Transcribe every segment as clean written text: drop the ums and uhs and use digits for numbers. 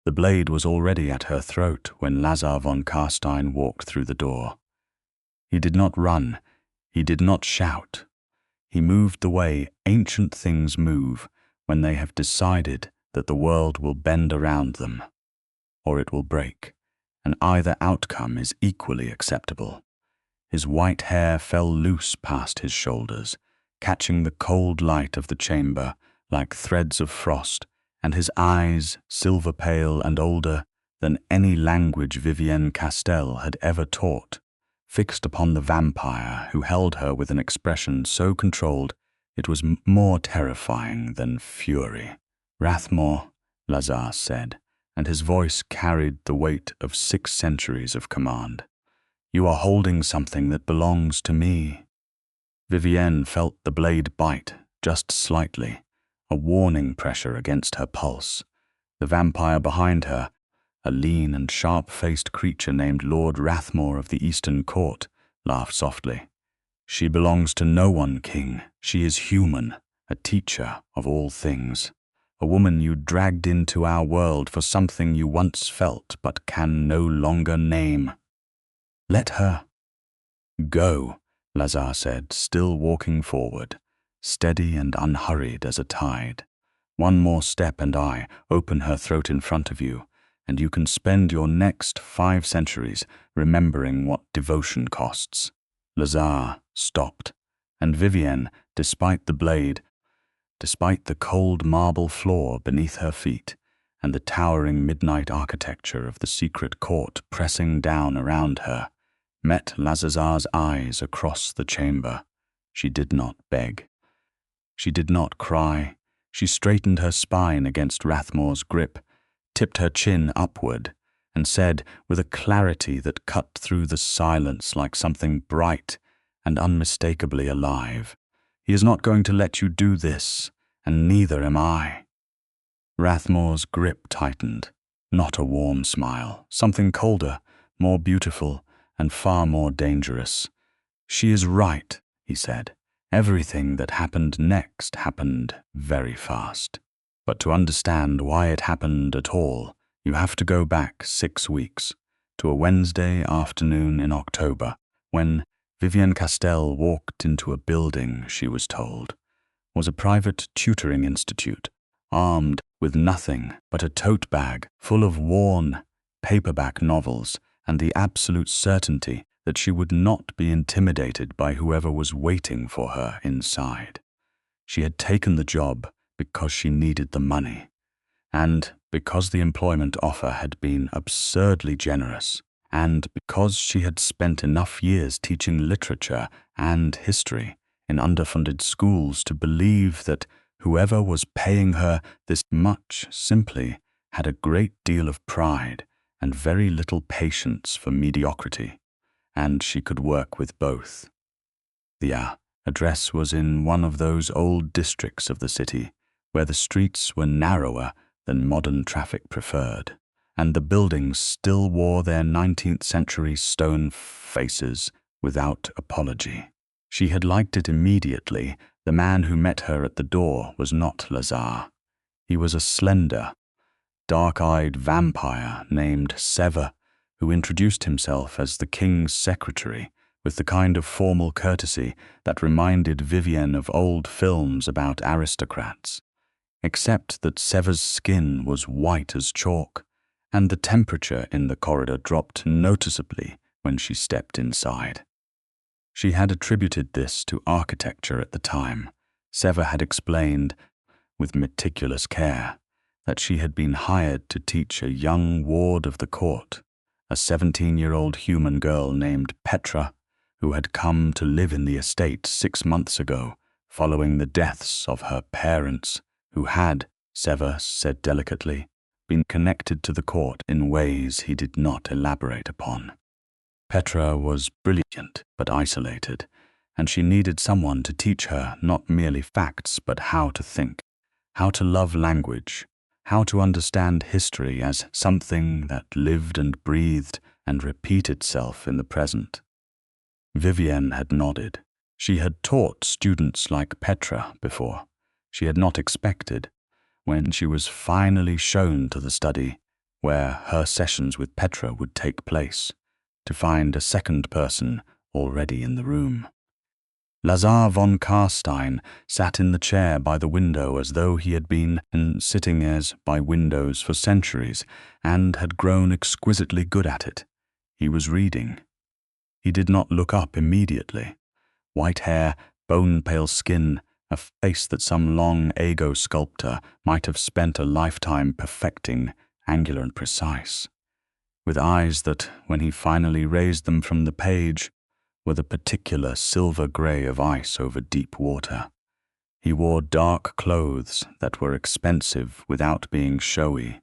The blade was already at her throat when Lazare von Carstein walked through the door. He did not run. He did not shout. He moved the way ancient things move when they have decided that the world will bend around them, or it will break, and either outcome is equally acceptable. His white hair fell loose past his shoulders, catching the cold light of the chamber like threads of frost, and his eyes, silver pale and older than any language Vivienne Castell had ever taught, fixed upon the vampire who held her with an expression so controlled it was more terrifying than fury. "Rathmore," Lazare said, and his voice carried the weight of 6 centuries of command. "You are holding something that belongs to me." Vivienne felt the blade bite, just slightly, a warning pressure against her pulse. The vampire behind her, a lean and sharp-faced creature named Lord Rathmore of the Eastern Court, laughed softly. "She belongs to no one, King. She is human, a teacher of all things. A woman you dragged into our world for something you once felt but can no longer name. Let her." "Go," Lazare said, still walking forward, steady and unhurried as a tide. "One more step and I open her throat in front of you, and you can spend your next 5 centuries remembering what devotion costs." Lazare stopped, and Vivienne, despite the blade, despite the cold marble floor beneath her feet, and the towering midnight architecture of the secret court pressing down around her, met Lazare's eyes across the chamber. She did not beg. She did not cry. She straightened her spine against Rathmore's grip, tipped her chin upward, and said with a clarity that cut through the silence like something bright and unmistakably alive, "He is not going to let you do this, and neither am I." Rathmore's grip tightened, not a warm smile, something colder, more beautiful, and far more dangerous. "She is right," he said. "Everything that happened next happened very fast. But to understand why it happened at all, you have to go back 6 weeks, to a Wednesday afternoon in October, when Vivienne Castell walked into a building she was told was a private tutoring institute, armed with nothing but a tote bag full of worn, paperback novels and the absolute certainty that she would not be intimidated by whoever was waiting for her inside. She had taken the job because she needed the money, and because the employment offer had been absurdly generous, and because she had spent enough years teaching literature and history in underfunded schools to believe that whoever was paying her this much simply had a great deal of pride and very little patience for mediocrity, and she could work with both. The address was in one of those old districts of the city where the streets were narrower than modern traffic preferred, and the buildings still wore their 19th century stone faces without apology. She had liked it immediately. The man who met her at the door was not Lazare. He was a slender, dark-eyed vampire named Sever, who introduced himself as the king's secretary with the kind of formal courtesy that reminded Vivienne of old films about aristocrats, except that Sever's skin was white as chalk, and the temperature in the corridor dropped noticeably when she stepped inside. She had attributed this to architecture at the time. Sever had explained, with meticulous care, that she had been hired to teach a young ward of the court, a 17-year-old human girl named Petra, who had come to live in the estate 6 months ago, following the deaths of her parents, who had, Sever said delicately, been connected to the court in ways he did not elaborate upon. Petra was brilliant but isolated, and she needed someone to teach her not merely facts but how to think, how to love language, how to understand history as something that lived and breathed and repeat itself in the present. Vivienne had nodded. She had taught students like Petra before. She had not expected, when she was finally shown to the study, where her sessions with Petra would take place, to find a second person already in the room. Lazare von Carstein sat in the chair by the window as though he had been sitting as by windows for centuries and had grown exquisitely good at it. He was reading. He did not look up immediately. White hair, bone-pale skin, a face that some long ego sculptor might have spent a lifetime perfecting, angular and precise, with eyes that, when he finally raised them from the page, were the particular silver grey of ice over deep water. He wore dark clothes that were expensive without being showy,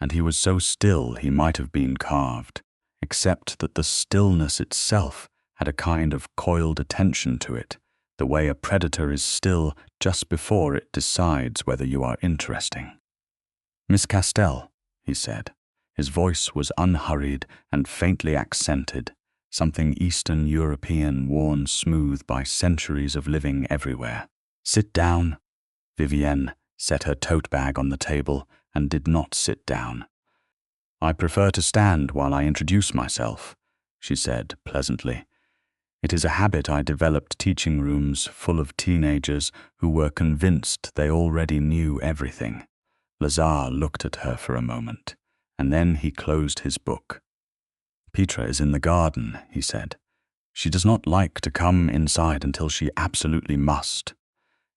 and he was so still he might have been carved, except that the stillness itself had a kind of coiled attention to it, the way a predator is still just before it decides whether you are interesting. "Miss Castell," he said. His voice was unhurried and faintly accented, something Eastern European worn smooth by centuries of living everywhere. "Sit down." Vivienne set her tote bag on the table and did not sit down. "I prefer to stand while I introduce myself," she said pleasantly. "It is a habit I developed teaching rooms full of teenagers who were convinced they already knew everything." Lazare looked at her for a moment, and then he closed his book. "Petra is in the garden," he said. "She does not like to come inside until she absolutely must.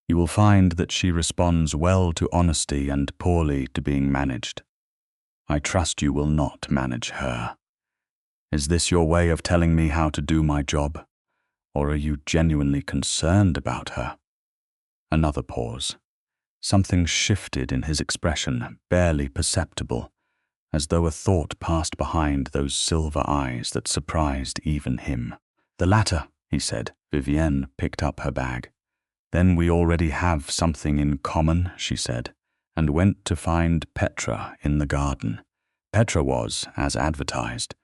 You will find that she responds well to honesty and poorly to being managed. I trust you will not manage her. Is this your way of telling me how to do my job? Or are you genuinely concerned about her?" Another pause. Something shifted in his expression, barely perceptible, as though a thought passed behind those silver eyes that surprised even him. "The latter," he said. Vivienne picked up her bag. "Then we already have something in common," she said, and went to find Petra in the garden. Petra was, as advertised,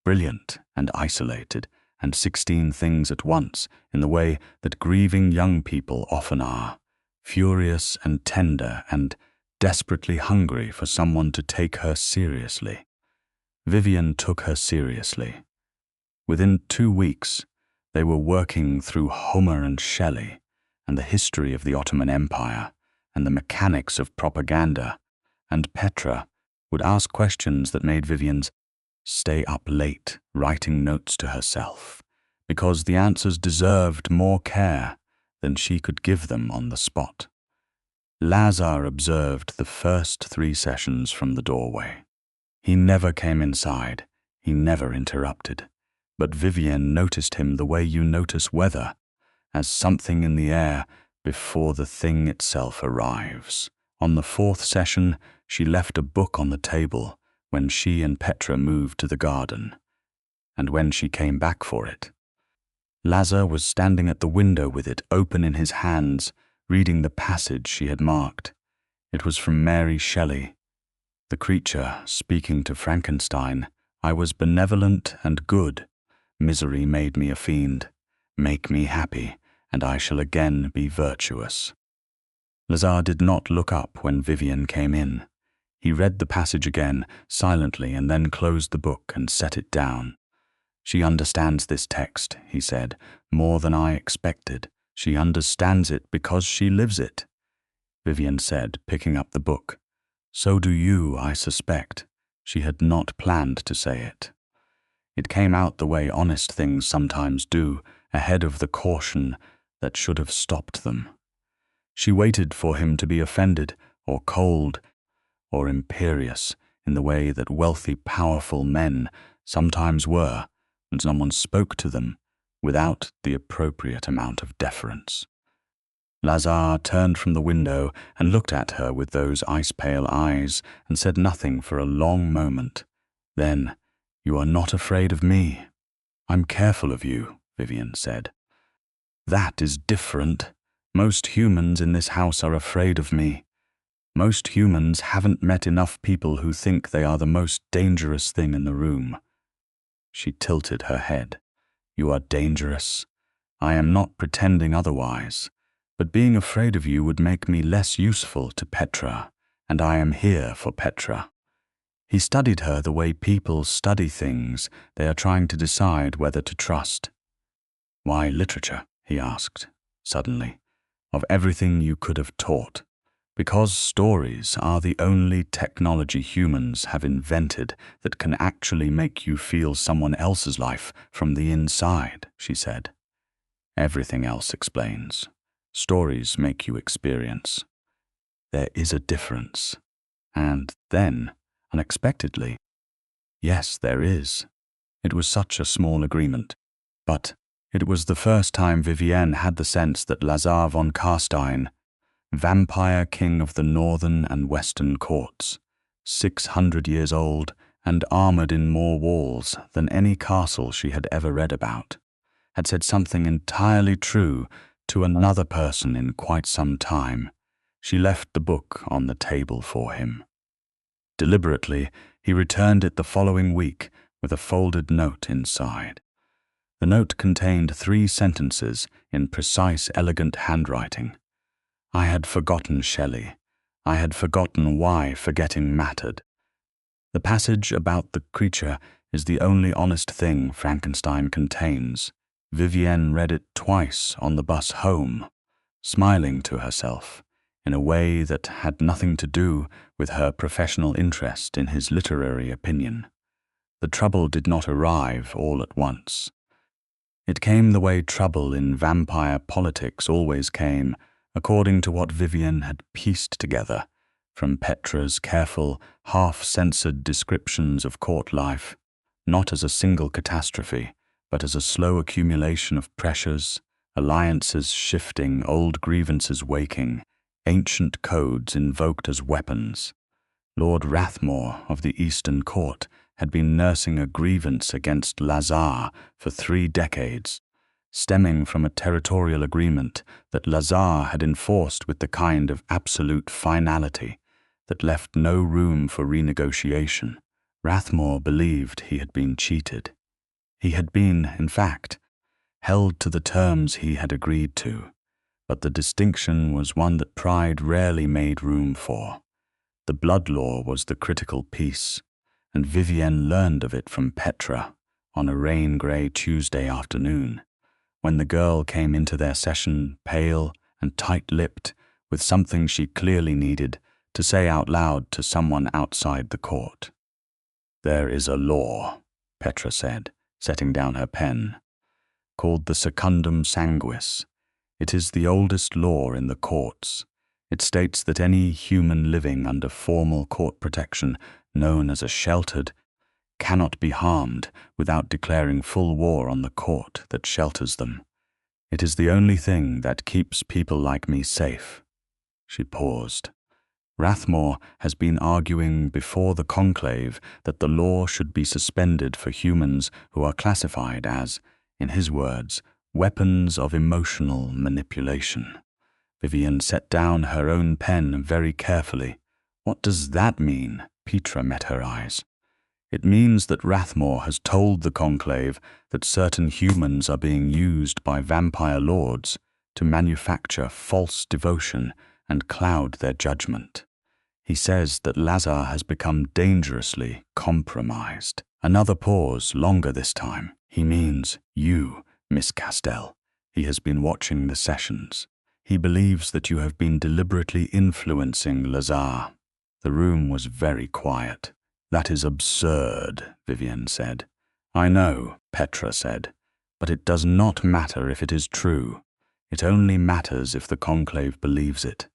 brilliant and isolated, and 16 things at once in the way that grieving young people often are, furious and tender and desperately hungry for someone to take her seriously. Vivienne took her seriously. Within 2 weeks, they were working through Homer and Shelley, and the history of the Ottoman Empire, and the mechanics of propaganda, and Petra would ask questions that made Vivienne stay up late writing notes to herself, because the answers deserved more care than she could give them on the spot. Lazare observed the first 3 sessions from the doorway. He never came inside, he never interrupted, but Vivienne noticed him the way you notice weather, as something in the air before the thing itself arrives. On the 4th session, she left a book on the table when she and Petra moved to the garden, and when she came back for it, Lazare was standing at the window with it open in his hands, reading the passage she had marked. It was from Mary Shelley. The creature speaking to Frankenstein, "I was benevolent and good. Misery made me a fiend. Make me happy, and I shall again be virtuous." Lazare did not look up when Vivienne came in. He read the passage again, silently, and then closed the book and set it down. "She understands this text," he said, "more than I expected. She understands it because she lives it." Vivienne said, picking up the book. "So do you, I suspect." She had not planned to say it. It came out the way honest things sometimes do, ahead of the caution that should have stopped them. She waited for him to be offended, or cold, or imperious, in the way that wealthy, powerful men sometimes were when someone spoke to them without the appropriate amount of deference. Lazare turned from the window and looked at her with those ice-pale eyes and said nothing for a long moment. Then, "You are not afraid of me." "I'm careful of you," Vivienne said. "That is different. Most humans in this house are afraid of me. Most humans haven't met enough people who think they are the most dangerous thing in the room." She tilted her head. "You are dangerous. I am not pretending otherwise. But being afraid of you would make me less useful to Petra, and I am here for Petra." He studied her the way people study things they are trying to decide whether to trust. "Why literature?" he asked, suddenly, "of everything you could have taught." "Because stories are the only technology humans have invented that can actually make you feel someone else's life from the inside," she said. "Everything else explains. Stories make you experience. There is a difference." And then, unexpectedly, "Yes, there is." It was such a small agreement, but it was the first time Vivienne had the sense that Lazare Von Carstein, vampire king of the northern and western courts, 600 years old and armored in more walls than any castle she had ever read about, had said something entirely true to another person in quite some time. She left the book on the table for him. Deliberately, he returned it the following week with a folded note inside. The note contained 3 sentences in precise, elegant handwriting. "I had forgotten Shelley. I had forgotten why forgetting mattered." The passage about the creature is the only honest thing Frankenstein contains. Vivienne read it twice on the bus home, smiling to herself in a way that had nothing to do with her professional interest in his literary opinion. The trouble did not arrive all at once. It came the way trouble in vampire politics always came, according to what Vivienne had pieced together from Petra's careful, half-censored descriptions of court life, not as a single catastrophe, but as a slow accumulation of pressures, alliances shifting, old grievances waking, ancient codes invoked as weapons. Lord Rathmore of the Eastern Court had been nursing a grievance against Lazare for 3 decades, stemming from a territorial agreement that Lazare had enforced with the kind of absolute finality that left no room for renegotiation. Rathmore believed he had been cheated. He had been, in fact, held to the terms he had agreed to, but the distinction was one that pride rarely made room for. The blood law was the critical piece, and Vivienne learned of it from Petra on a rain-grey Tuesday afternoon, when the girl came into their session pale and tight-lipped with something she clearly needed to say out loud to someone outside the court. "There is a law," Petra said, setting down her pen, "called the secundum sanguis. It is the oldest law in the courts. It states that any human living under formal court protection, known as a sheltered, cannot be harmed without declaring full war on the court that shelters them. It is the only thing that keeps people like me safe." She paused. "Rathmore has been arguing before the conclave that the law should be suspended for humans who are classified as, in his words, weapons of emotional manipulation." Vivienne set down her own pen very carefully. "What does that mean?" Petra met her eyes. "It means that Rathmore has told the conclave that certain humans are being used by vampire lords to manufacture false devotion and cloud their judgment. He says that Lazare has become dangerously compromised." Another pause, longer this time. "He means you, Miss Castell. He has been watching the sessions. He believes that you have been deliberately influencing Lazare." The room was very quiet. "That is absurd," Vivienne said. "I know," Petra said, "but it does not matter if it is true. It only matters if the conclave believes it."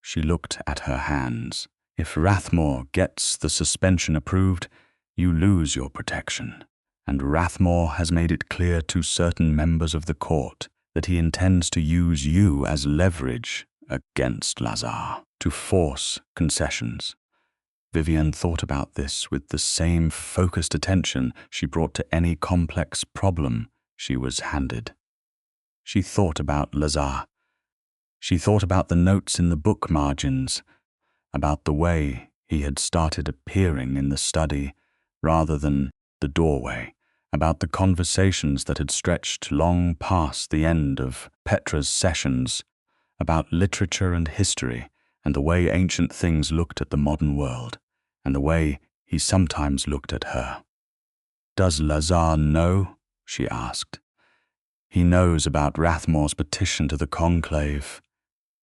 She looked at her hands. "If Rathmore gets the suspension approved, you lose your protection. And Rathmore has made it clear to certain members of the court that he intends to use you as leverage against Lazare to force concessions." Vivienne thought about this with the same focused attention she brought to any complex problem she was handed. She thought about Lazare. She thought about the notes in the book margins, about the way he had started appearing in the study rather than the doorway, about the conversations that had stretched long past the end of Petra's sessions, about literature and history and the way ancient things looked at the modern world, and the way he sometimes looked at her. "Does Lazare know?" she asked. "He knows about Rathmore's petition to the conclave,"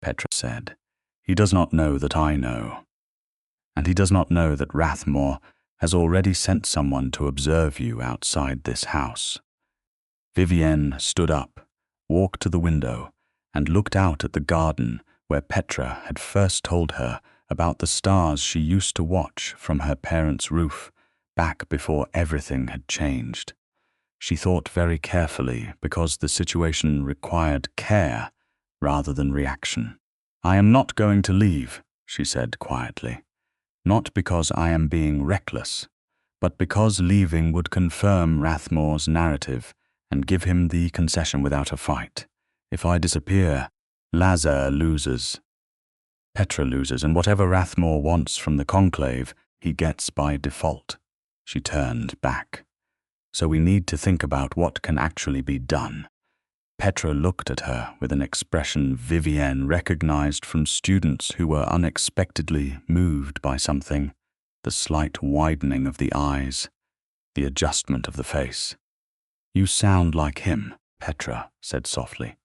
Petra said. "He does not know that I know. And he does not know that Rathmore has already sent someone to observe you outside this house." Vivienne stood up, walked to the window, and looked out at the garden where Petra had first told her about the stars she used to watch from her parents' roof back before everything had changed. She thought very carefully because the situation required care rather than reaction. "I am not going to leave," she said quietly. "Not because I am being reckless, but because leaving would confirm Rathmore's narrative and give him the concession without a fight. If I disappear, Lazare loses. Petra loses, and whatever Rathmore wants from the conclave, he gets by default." She turned back. "So we need to think about what can actually be done." Petra looked at her with an expression Vivienne recognized from students who were unexpectedly moved by something, the slight widening of the eyes, the adjustment of the face. "You sound like him," Petra said softly.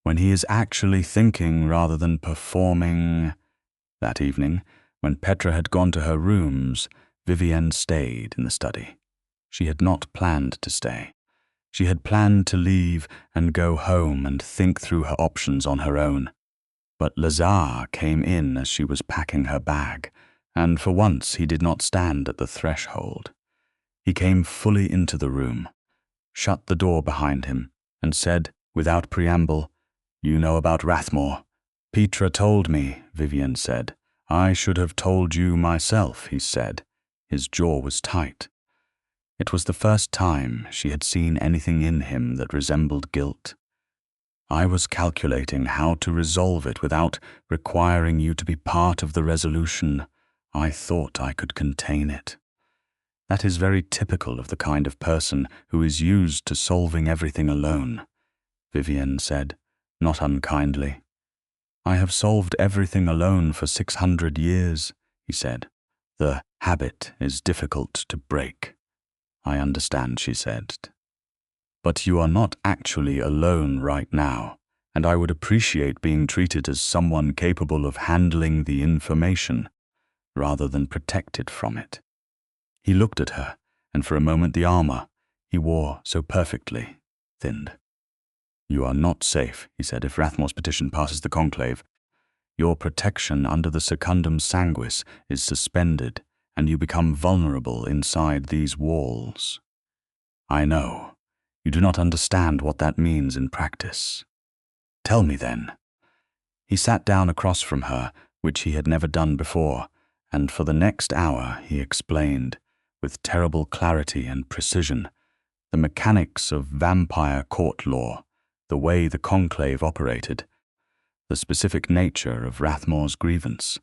"When he is actually thinking rather than performing." That evening, when Petra had gone to her rooms, Vivienne stayed in the study. She had not planned to stay. She had planned to leave and go home and think through her options on her own. But Lazare came in as she was packing her bag, and for once he did not stand at the threshold. He came fully into the room, shut the door behind him, and said, without preamble, "You know about Rathmore." "Petra told me," Vivienne said. "I should have told you myself," he said. His jaw was tight. It was the first time she had seen anything in him that resembled guilt. "I was calculating how to resolve it without requiring you to be part of the resolution. I thought I could contain it." That is very typical of the kind of person who is used to solving everything alone, Vivienne said, not unkindly. "I have solved everything alone for 600 years, he said. "The habit is difficult to break." "I understand," she said. "But you are not actually alone right now, and I would appreciate being treated as someone capable of handling the information, rather than protected from it." He looked at her, and for a moment the armor he wore so perfectly thinned. "You are not safe," he said, "if Rathmore's petition passes the conclave. Your protection under the secundum sanguis is suspended, and you become vulnerable inside these walls. I know. You do not understand what that means in practice. Tell me then." He sat down across from her, which he had never done before, and for the next hour he explained, with terrible clarity and precision, the mechanics of vampire court law, the way the conclave operated, the specific nature of Rathmore's grievance,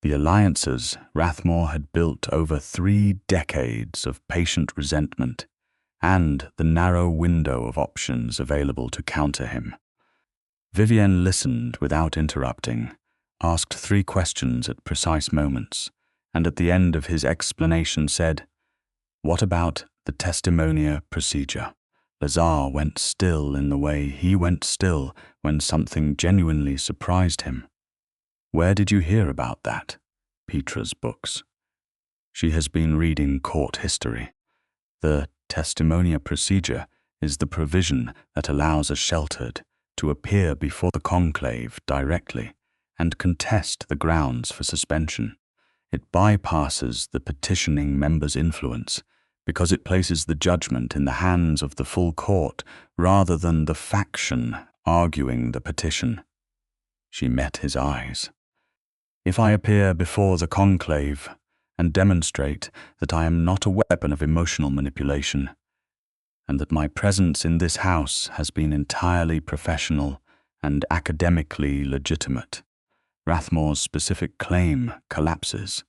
the alliances Rathmore had built over 3 decades of patient resentment, and the narrow window of options available to counter him. Vivienne listened without interrupting, asked 3 questions at precise moments, and at the end of his explanation said, "What about the testimonia procedure?" Lazare went still in the way he went still when something genuinely surprised him. "Where did you hear about that?" "Petra's books." She has been reading court history. The testimonia procedure is the provision that allows a sheltered to appear before the conclave directly and contest the grounds for suspension. It bypasses the petitioning member's influence because it places the judgment in the hands of the full court rather than the faction arguing the petition. She met his eyes. "If I appear before the conclave and demonstrate that I am not a weapon of emotional manipulation, and that my presence in this house has been entirely professional and academically legitimate, Rathmore's specific claim collapses."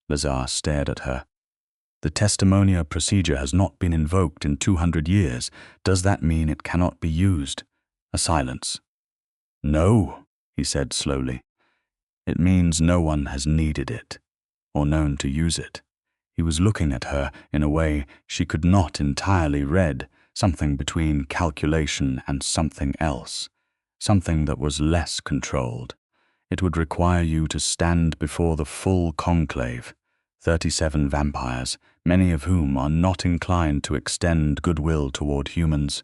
Lazare stared at her. "The testimonia procedure has not been invoked in 200 years. Does that mean it cannot be used?" A silence. "No," he said slowly. "It means no one has needed it, or known to use it. He was looking at her in a way she could not entirely read, something between calculation and something else, something that was less controlled. It would require you to stand before the full conclave, 37 vampires, many of whom are not inclined to extend goodwill toward humans.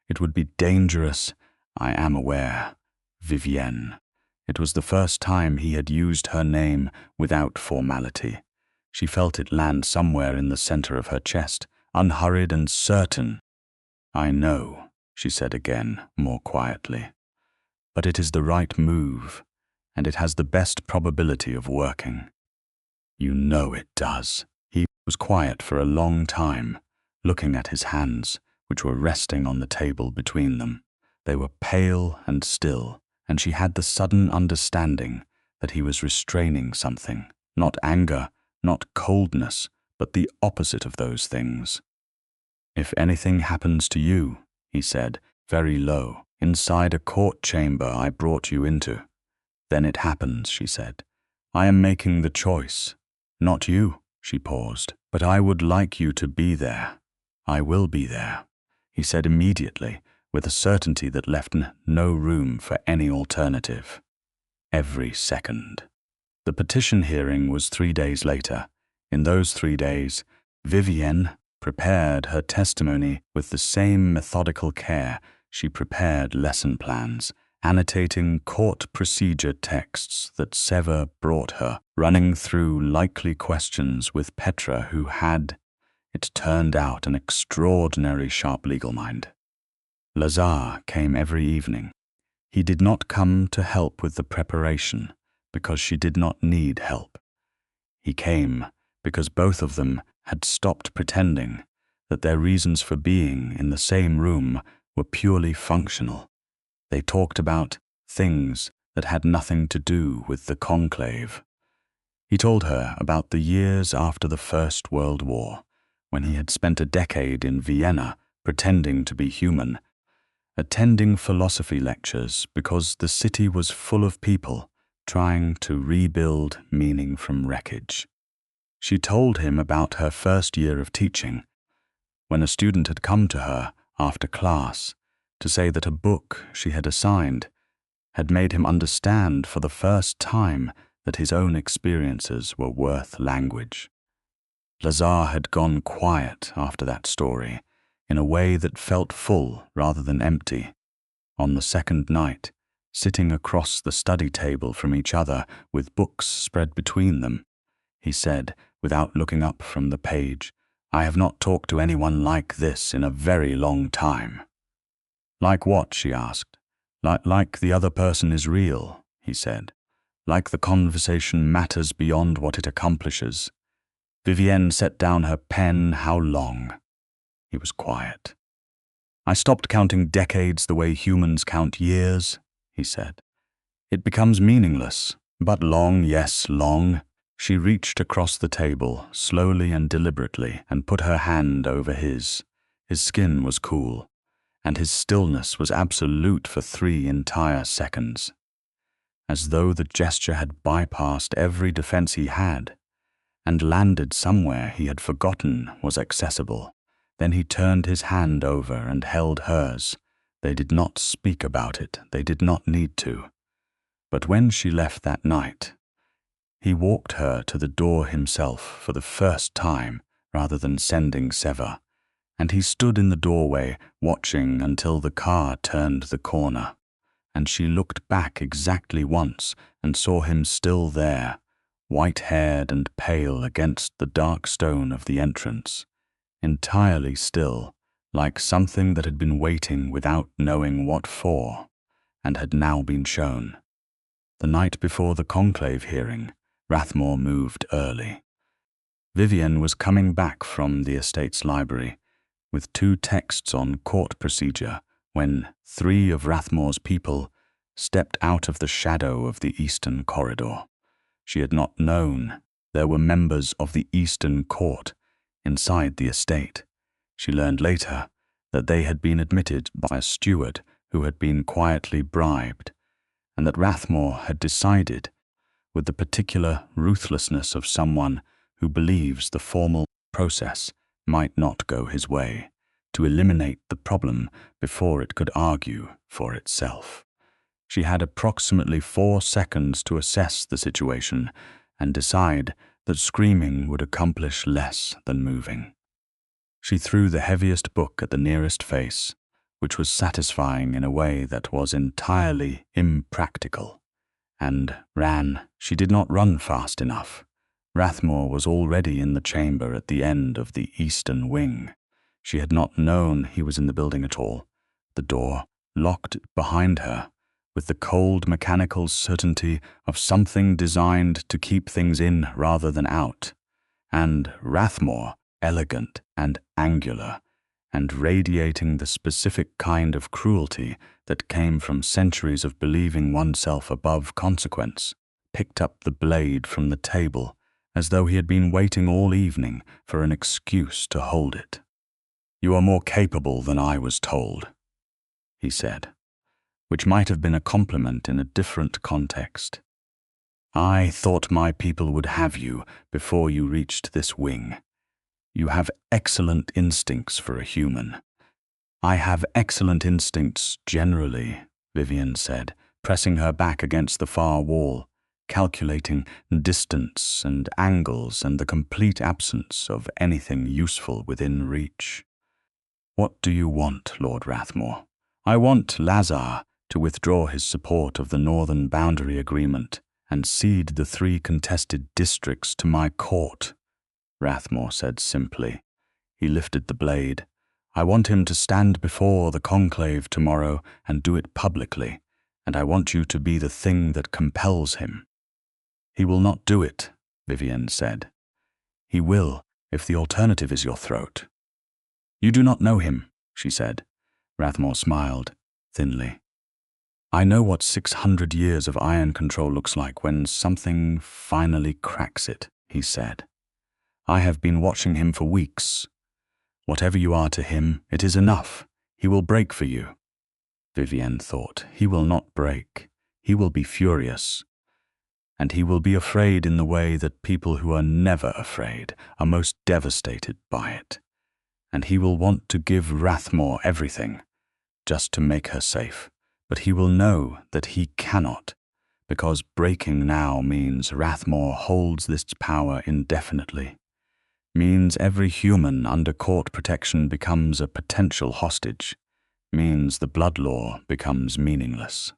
It would be dangerous, I am aware. Vivienne. It was the first time he had used her name without formality. She felt it land somewhere in the center of her chest, unhurried and certain. I know, she said again, more quietly. But it is the right move, and it has the best probability of working. You know it does. He was quiet for a long time, looking at his hands, which were resting on the table between them. They were pale and still, and she had the sudden understanding that he was restraining something, not anger, not coldness, but the opposite of those things. If anything happens to you, he said, very low, inside a court chamber I brought you into, then it happens, she said. I am making the choice. Not you, she paused, but I would like you to be there. I will be there, he said immediately, with a certainty that left no room for any alternative. Every second. The petition hearing was 3 days later. In those 3 days, Vivienne prepared her testimony with the same methodical care she prepared lesson plans, annotating court procedure texts that Sever brought her, running through likely questions with Petra, who had, it turned out, an extraordinary sharp legal mind. Lazare came every evening. He did not come to help with the preparation, because she did not need help. He came because both of them had stopped pretending that their reasons for being in the same room were purely functional. They talked about things that had nothing to do with the conclave. He told her about the years after the First World War, when he had spent a decade in Vienna pretending to be human, attending philosophy lectures because the city was full of people trying to rebuild meaning from wreckage. She told him about her first year of teaching, when a student had come to her after class to say that a book she had assigned had made him understand for the first time that his own experiences were worth language. Lazare had gone quiet after that story, in a way that felt full rather than empty. On the second night, sitting across the study table from each other with books spread between them, he said, without looking up from the page, I have not talked to anyone like this in a very long time. Like what? She asked. Like the other person is real, he said. Like the conversation matters beyond what it accomplishes. Vivienne set down her pen. How long? He was quiet. I stopped counting decades the way humans count years, he said. It becomes meaningless, but long, yes, long. She reached across the table, slowly and deliberately, and put her hand over his. His skin was cool, and his stillness was absolute for 3 entire seconds, as though the gesture had bypassed every defense he had, and landed somewhere he had forgotten was accessible. Then he turned his hand over and held hers. They did not speak about it. They did not need to. But when she left that night, he walked her to the door himself for the first time rather than sending Sever, and he stood in the doorway watching until the car turned the corner, and she looked back exactly once and saw him still there, white-haired and pale against the dark stone of the entrance, entirely still, like something that had been waiting without knowing what for, and had now been shown. The night before the conclave hearing, Rathmore moved early. Vivienne was coming back from the estate's library with 2 texts on court procedure when 3 of Rathmore's people stepped out of the shadow of the eastern corridor. She had not known there were members of the Eastern Court inside the estate. She learned later that they had been admitted by a steward who had been quietly bribed, and that Rathmore had decided, with the particular ruthlessness of someone who believes the formal process might not go his way, to eliminate the problem before it could argue for itself. She had approximately 4 seconds to assess the situation and decide that screaming would accomplish less than moving. She threw the heaviest book at the nearest face, which was satisfying in a way that was entirely impractical, and ran. She did not run fast enough. Rathmore was already in the chamber at the end of the eastern wing. She had not known he was in the building at all. The door locked behind her, with the cold mechanical certainty of something designed to keep things in rather than out, and Rathmore, elegant and angular, and radiating the specific kind of cruelty that came from centuries of believing oneself above consequence, picked up the blade from the table as though he had been waiting all evening for an excuse to hold it. "You are more capable than I was told," he said, which might have been a compliment in a different context. "I thought my people would have you before you reached this wing. You have excellent instincts for a human." "I have excellent instincts generally," Vivienne said, pressing her back against the far wall, calculating distance and angles and the complete absence of anything useful within reach. "What do you want, Lord Rathmore?" "I want Lazare to withdraw his support of the Northern Boundary Agreement and cede the 3 contested districts to my court," Rathmore said simply. He lifted the blade. "I want him to stand before the conclave tomorrow and do it publicly, and I want you to be the thing that compels him." "He will not do it," Vivienne said. "He will, if the alternative is your throat." "You do not know him," she said. Rathmore smiled, thinly. "I know what 600 years of iron control looks like when something finally cracks it," he said. "I have been watching him for weeks. Whatever you are to him, it is enough. He will break for you." Vivienne thought, he will not break. He will be furious. And he will be afraid in the way that people who are never afraid are most devastated by it. And he will want to give Rathmore everything, just to make her safe. But he will know that he cannot, because breaking now means Rathmore holds this power indefinitely, means every human under court protection becomes a potential hostage, means the blood law becomes meaningless.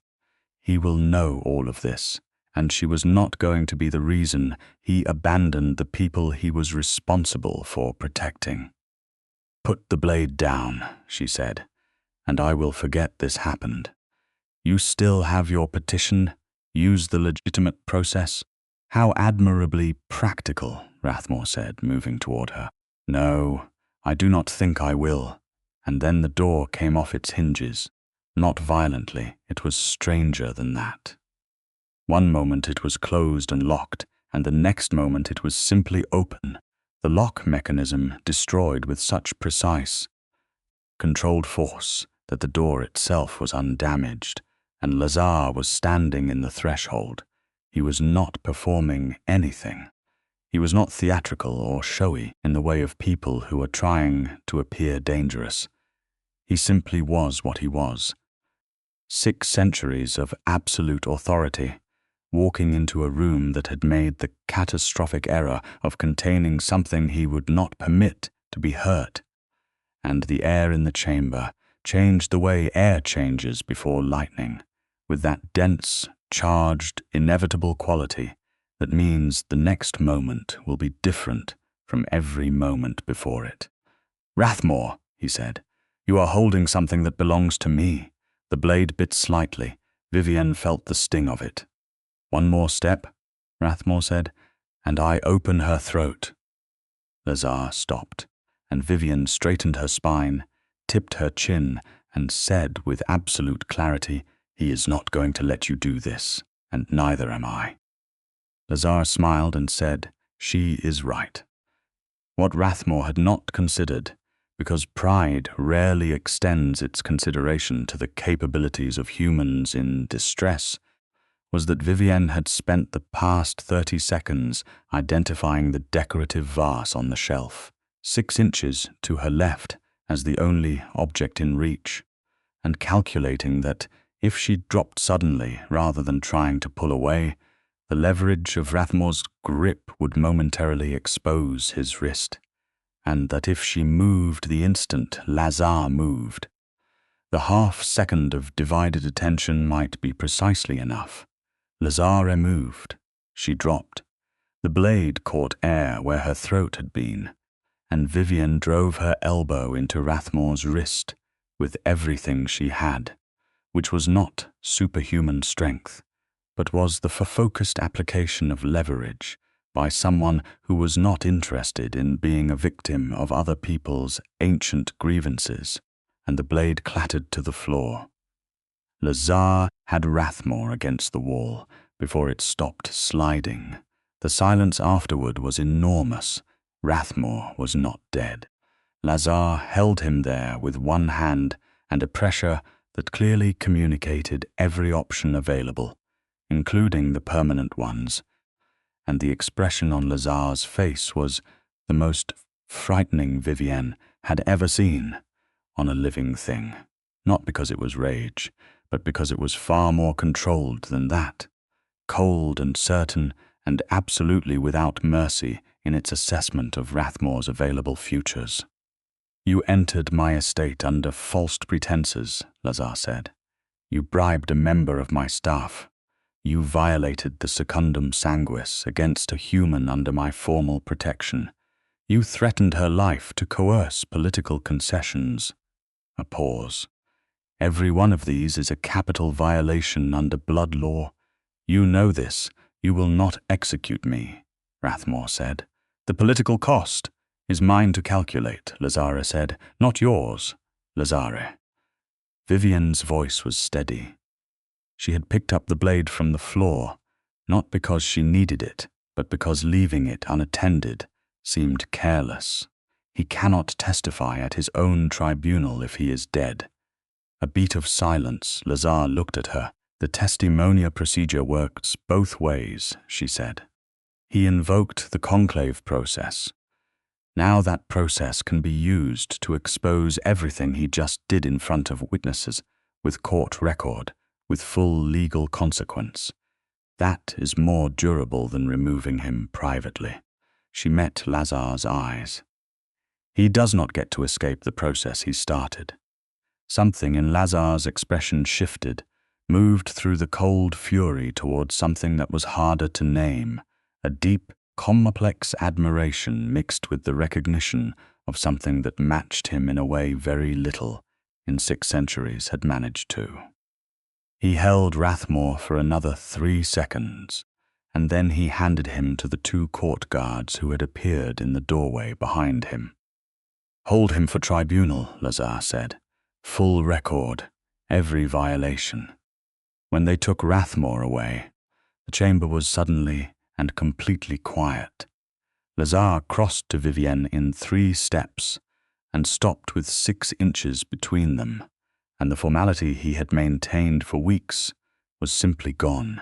He will know all of this, and she was not going to be the reason he abandoned the people he was responsible for protecting. "Put the blade down," she said, "and I will forget this happened. You still have your petition. Use the legitimate process." "How admirably practical," Rathmore said, moving toward her. "No, I do not think I will." And then the door came off its hinges. Not violently, it was stranger than that. One moment it was closed and locked, and the next moment it was simply open, the lock mechanism destroyed with such precise, controlled force that the door itself was undamaged, and Lazare was standing in the threshold. He was not performing anything. He was not theatrical or showy in the way of people who are trying to appear dangerous. He simply was what he was. 6 centuries of absolute authority, walking into a room that had made the catastrophic error of containing something he would not permit to be hurt. And the air in the chamber changed the way air changes before lightning, with that dense, charged, inevitable quality that means the next moment will be different from every moment before it. "Rathmore," he said, "you are holding something that belongs to me." The blade bit slightly. Vivienne felt the sting of it. "One more step," Rathmore said, "and I open her throat." Lazare stopped, and Vivienne straightened her spine, tipped her chin, and said with absolute clarity, "He is not going to let you do this, and neither am I." Lazare smiled and said, "She is right." What Rathmore had not considered, because pride rarely extends its consideration to the capabilities of humans in distress, was that Vivienne had spent the past 30 seconds identifying the decorative vase on the shelf, 6 inches to her left as the only object in reach, and calculating that if she dropped suddenly rather than trying to pull away, the leverage of Rathmore's grip would momentarily expose his wrist, and that if she moved the instant Lazare moved, the half-second of divided attention might be precisely enough. Lazare moved. She dropped. The blade caught air where her throat had been, and Vivienne drove her elbow into Rathmore's wrist with everything she had, which was not superhuman strength, but was the focused application of leverage by someone who was not interested in being a victim of other people's ancient grievances, and the blade clattered to the floor. Lazare had Rathmore against the wall before it stopped sliding. The silence afterward was enormous. Rathmore was not dead. Lazare held him there with one hand and a pressure that clearly communicated every option available, including the permanent ones, and the expression on Lazare's face was the most frightening Vivienne had ever seen on a living thing, not because it was rage, but because it was far more controlled than that, cold and certain and absolutely without mercy in its assessment of Rathmore's available futures. "You entered my estate under false pretenses," Lazare said. "You bribed a member of my staff. You violated the secundum sanguis against a human under my formal protection. You threatened her life to coerce political concessions." A pause. "Every one of these is a capital violation under blood law. You know this. You will not execute me," Rathmore said. "The political cost is mine to calculate," Lazare said, "not yours, Lazare." Vivienne's voice was steady. She had picked up the blade from the floor, not because she needed it, but because leaving it unattended seemed careless. "He cannot testify at his own tribunal if he is dead." A beat of silence. Lazare looked at her. "The testimonia procedure works both ways," she said. "He invoked the conclave process. Now that process can be used to expose everything he just did in front of witnesses, with court record, with full legal consequence. That is more durable than removing him privately." She met Lazare's eyes. "He does not get to escape the process he started." Something in Lazare's expression shifted, moved through the cold fury towards something that was harder to name, a deep, complex admiration mixed with the recognition of something that matched him in a way very little in 6 centuries had managed to. He held Rathmore for another 3 seconds, and then he handed him to the 2 court guards who had appeared in the doorway behind him. "Hold him for tribunal," Lazare said. "Full record, every violation." When they took Rathmore away, the chamber was suddenly and completely quiet. Lazare crossed to Vivienne in 3 steps and stopped with 6 inches between them, and the formality he had maintained for weeks was simply gone,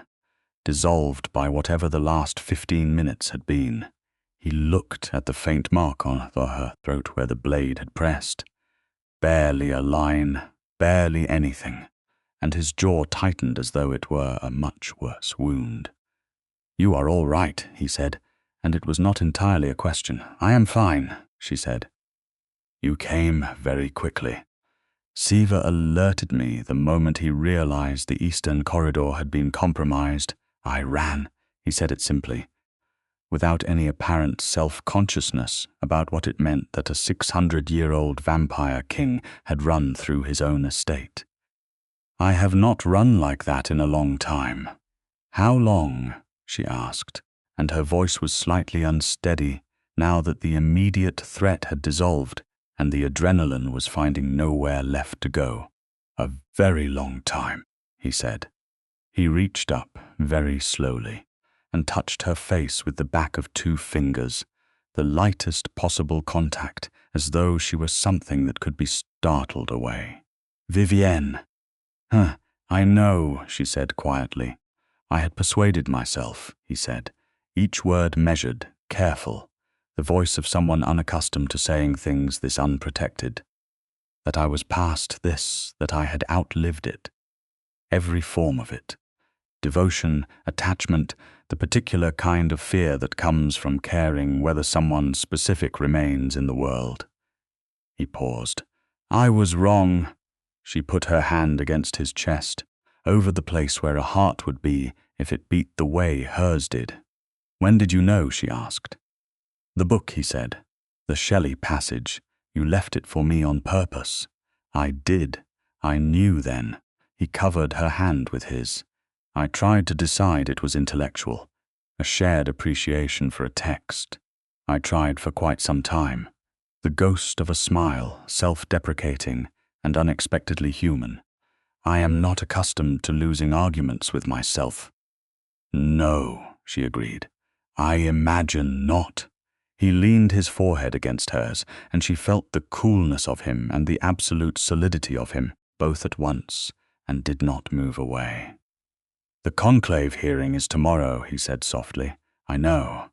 dissolved by whatever the last 15 minutes had been. He looked at the faint mark on her throat where the blade had pressed. Barely a line, barely anything, and his jaw tightened as though it were a much worse wound. "You are all right," he said, and it was not entirely a question. "I am fine," she said. "You came very quickly. Siva alerted me the moment he realized the eastern corridor had been compromised. I ran," he said it simply, without any apparent self-consciousness about what it meant that a 600-year-old vampire king had run through his own estate. "I have not run like that in a long time." "How long?" she asked, and her voice was slightly unsteady now that the immediate threat had dissolved and the adrenaline was finding nowhere left to go. "A very long time," he said. He reached up very slowly and touched her face with the back of 2 fingers, the lightest possible contact, as though she were something that could be startled away. "Vivienne." "Huh, I know," she said quietly. I had persuaded myself, he said, each word measured, careful, the voice of someone unaccustomed to saying things this unprotected, that I was past this, that I had outlived it. Every form of it. Devotion, attachment, the particular kind of fear that comes from caring whether someone specific remains in the world. He paused. I was wrong. She put her hand against his chest, over the place where a heart would be if it beat the way hers did. When did you know? She asked. The book, he said. The Shelley passage. You left it for me on purpose. I did. I knew then. He covered her hand with his. I tried to decide it was intellectual, a shared appreciation for a text. I tried for quite some time. The ghost of a smile, self-deprecating and unexpectedly human. I am not accustomed to losing arguments with myself. No, she agreed. I imagine not. He leaned his forehead against hers, and she felt the coolness of him and the absolute solidity of him, both at once, and did not move away. The conclave hearing is tomorrow, he said softly. I know.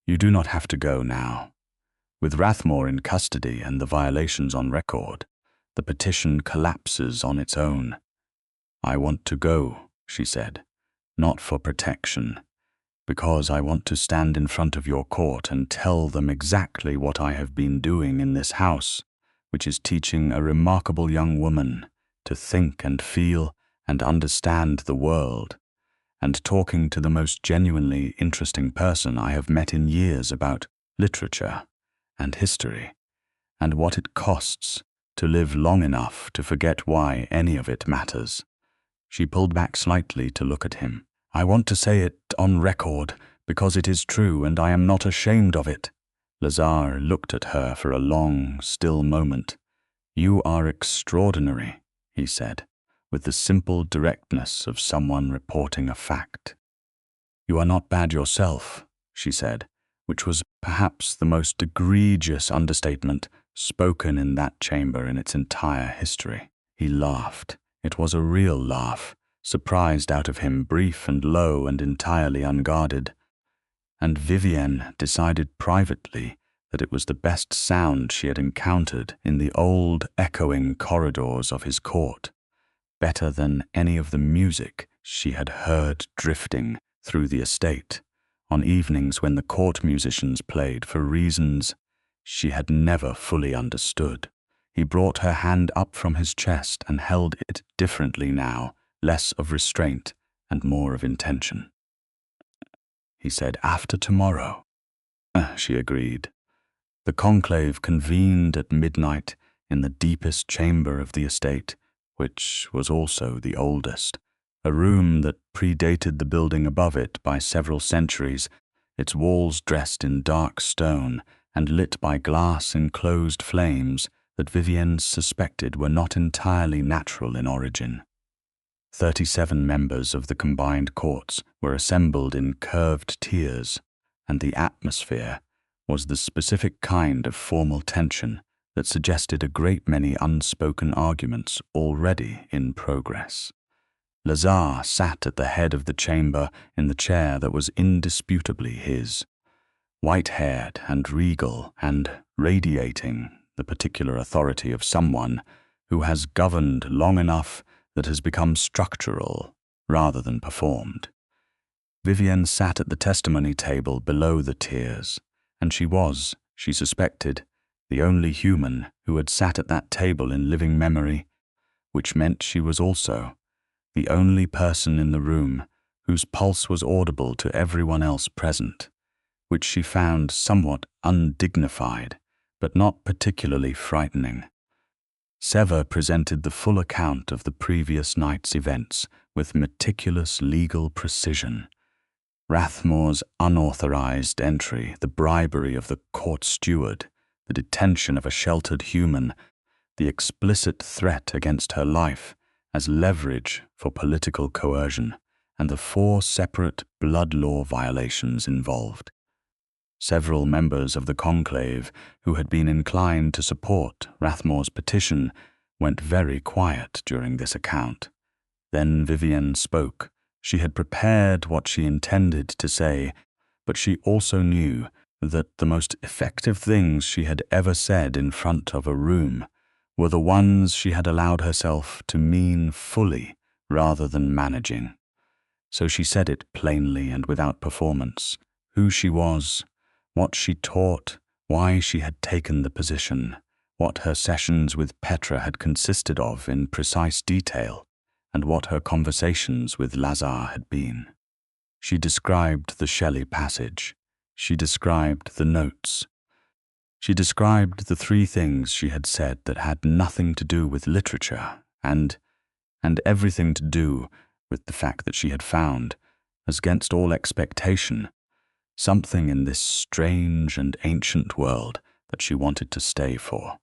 You do not have to go now. With Rathmore in custody and the violations on record, the petition collapses on its own. I want to go, she said, not for protection, because I want to stand in front of your court and tell them exactly what I have been doing in this house, which is teaching a remarkable young woman to think and feel and understand the world, and talking to the most genuinely interesting person I have met in years about literature and history, and what it costs to live long enough to forget why any of it matters. She pulled back slightly to look at him. I want to say it on record, because it is true and I am not ashamed of it. Lazare looked at her for a long, still moment. You are extraordinary, he said, with the simple directness of someone reporting a fact. You are not bad yourself, she said, which was perhaps the most egregious understatement spoken in that chamber in its entire history. He laughed. It was a real laugh, surprised out of him, brief and low and entirely unguarded. And Vivienne decided privately that it was the best sound she had encountered in the old echoing corridors of his court, better than any of the music she had heard drifting through the estate on evenings when the court musicians played for reasons she had never fully understood. He brought her hand up from his chest and held it differently now, less of restraint and more of intention. He said, after tomorrow. She agreed. The conclave convened at midnight in the deepest chamber of the estate, which was also the oldest, a room that predated the building above it by several centuries, its walls dressed in dark stone and lit by glass-enclosed flames that Vivienne suspected were not entirely natural in origin. 37 members of the combined courts were assembled in curved tiers, and the atmosphere was the specific kind of formal tension that suggested a great many unspoken arguments already in progress. Lazare sat at the head of the chamber in the chair that was indisputably his, white-haired and regal and radiating the particular authority of someone who has governed long enough that has become structural rather than performed. Vivienne sat at the testimony table below the tiers, and she was, she suspected, the only human who had sat at that table in living memory, which meant she was also the only person in the room whose pulse was audible to everyone else present, which she found somewhat undignified, but not particularly frightening. Sever presented the full account of the previous night's events with meticulous legal precision. Rathmore's unauthorized entry, the bribery of the court steward, the detention of a sheltered human, the explicit threat against her life as leverage for political coercion, and the 4 separate blood law violations involved. Several members of the conclave who had been inclined to support Rathmore's petition went very quiet during this account. Then Vivienne spoke, She had prepared what she intended to say, but she also knew that the most effective things she had ever said in front of a room were the ones she had allowed herself to mean fully rather than managing. So she said it plainly and without performance, who she was, what she taught, why she had taken the position, what her sessions with Petra had consisted of in precise detail, and what her conversations with Lazare had been. She described the Shelley passage. She described the notes. She described the three things she had said that had nothing to do with literature and everything to do with the fact that she had found, as against all expectation, something in this strange and ancient world that she wanted to stay for.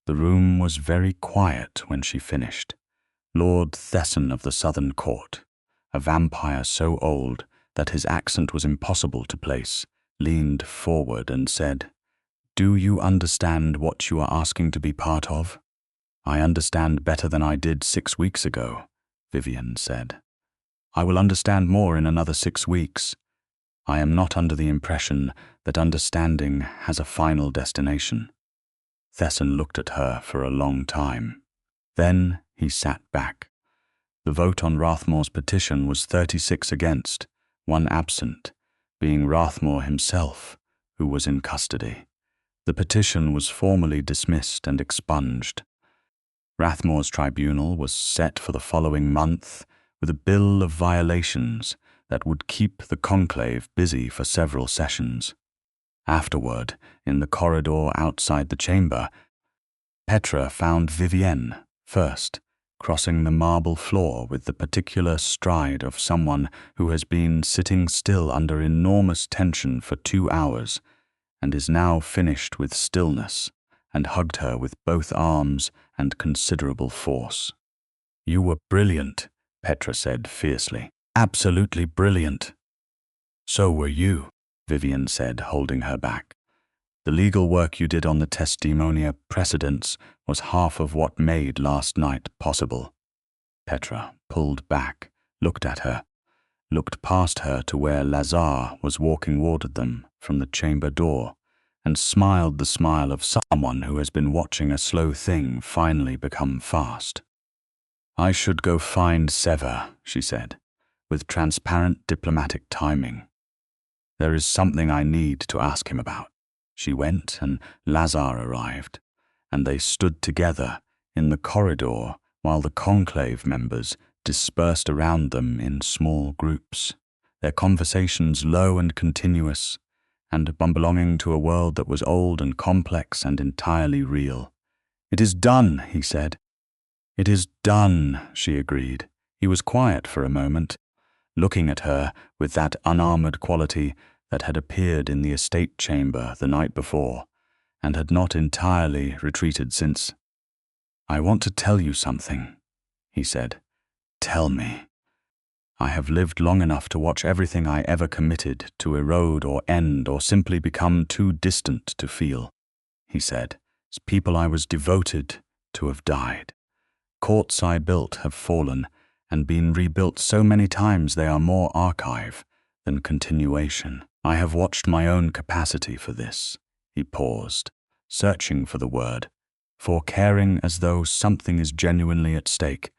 The room was very quiet when she finished. Lord Thesson of the Southern Court, a vampire so old that his accent was impossible to place, leaned forward and said, "Do you understand what you are asking to be part of?" "I understand better than I did 6 weeks ago," Vivienne said. "I will understand more in another 6 weeks. I am not under the impression that understanding has a final destination." Thesson looked at her for a long time. Then he sat back. The vote on Rathmore's petition was 36 against, 1 absent, being Rathmore himself, who was in custody. The petition was formally dismissed and expunged. Rathmore's tribunal was set for the following month with a bill of violations that would keep the conclave busy for several sessions. Afterward, in the corridor outside the chamber, Petra found Vivienne first, crossing the marble floor with the particular stride of someone who has been sitting still under enormous tension for 2 hours and is now finished with stillness, and hugged her with both arms and considerable force. "You were brilliant," Petra said fiercely. "Absolutely brilliant." "So were you," Vivienne said, holding her back. "The legal work you did on the testimonia precedents was half of what made last night possible." Petra pulled back, looked at her, looked past her to where Lazare was walking toward them from the chamber door, and smiled the smile of someone who has been watching a slow thing finally become fast. "I should go find Sever," she said, with transparent diplomatic timing. "There is something I need to ask him about." She went, and Lazare arrived, and they stood together in the corridor while the conclave members dispersed around them in small groups, their conversations low and continuous, and belonging to a world that was old and complex and entirely real. "It is done," he said. "It is done," she agreed. He was quiet for a moment, looking at her with that unarmored quality that had appeared in the estate chamber the night before, and had not entirely retreated since. "I want to tell you something," he said. "Tell me. I have lived long enough to watch everything I ever committed to erode or end or simply become too distant to feel," he said. "People I was devoted to have died. Courts I built have fallen and been rebuilt so many times they are more archive than continuation. I have watched my own capacity for this." He paused, searching for the word, "for caring as though something is genuinely at stake,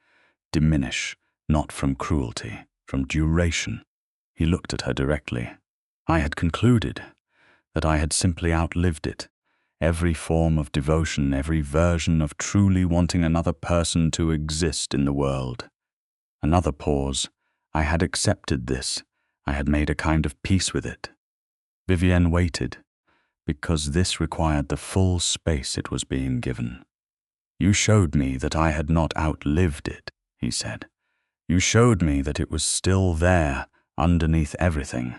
diminish, not from cruelty, from duration." He looked at her directly. "I had concluded that I had simply outlived it. Every form of devotion, every version of truly wanting another person to exist in the world." Another pause. "I had accepted this. I had made a kind of peace with it." Vivienne waited, because this required the full space it was being given. "You showed me that I had not outlived it," he said. "You showed me that it was still there, underneath everything,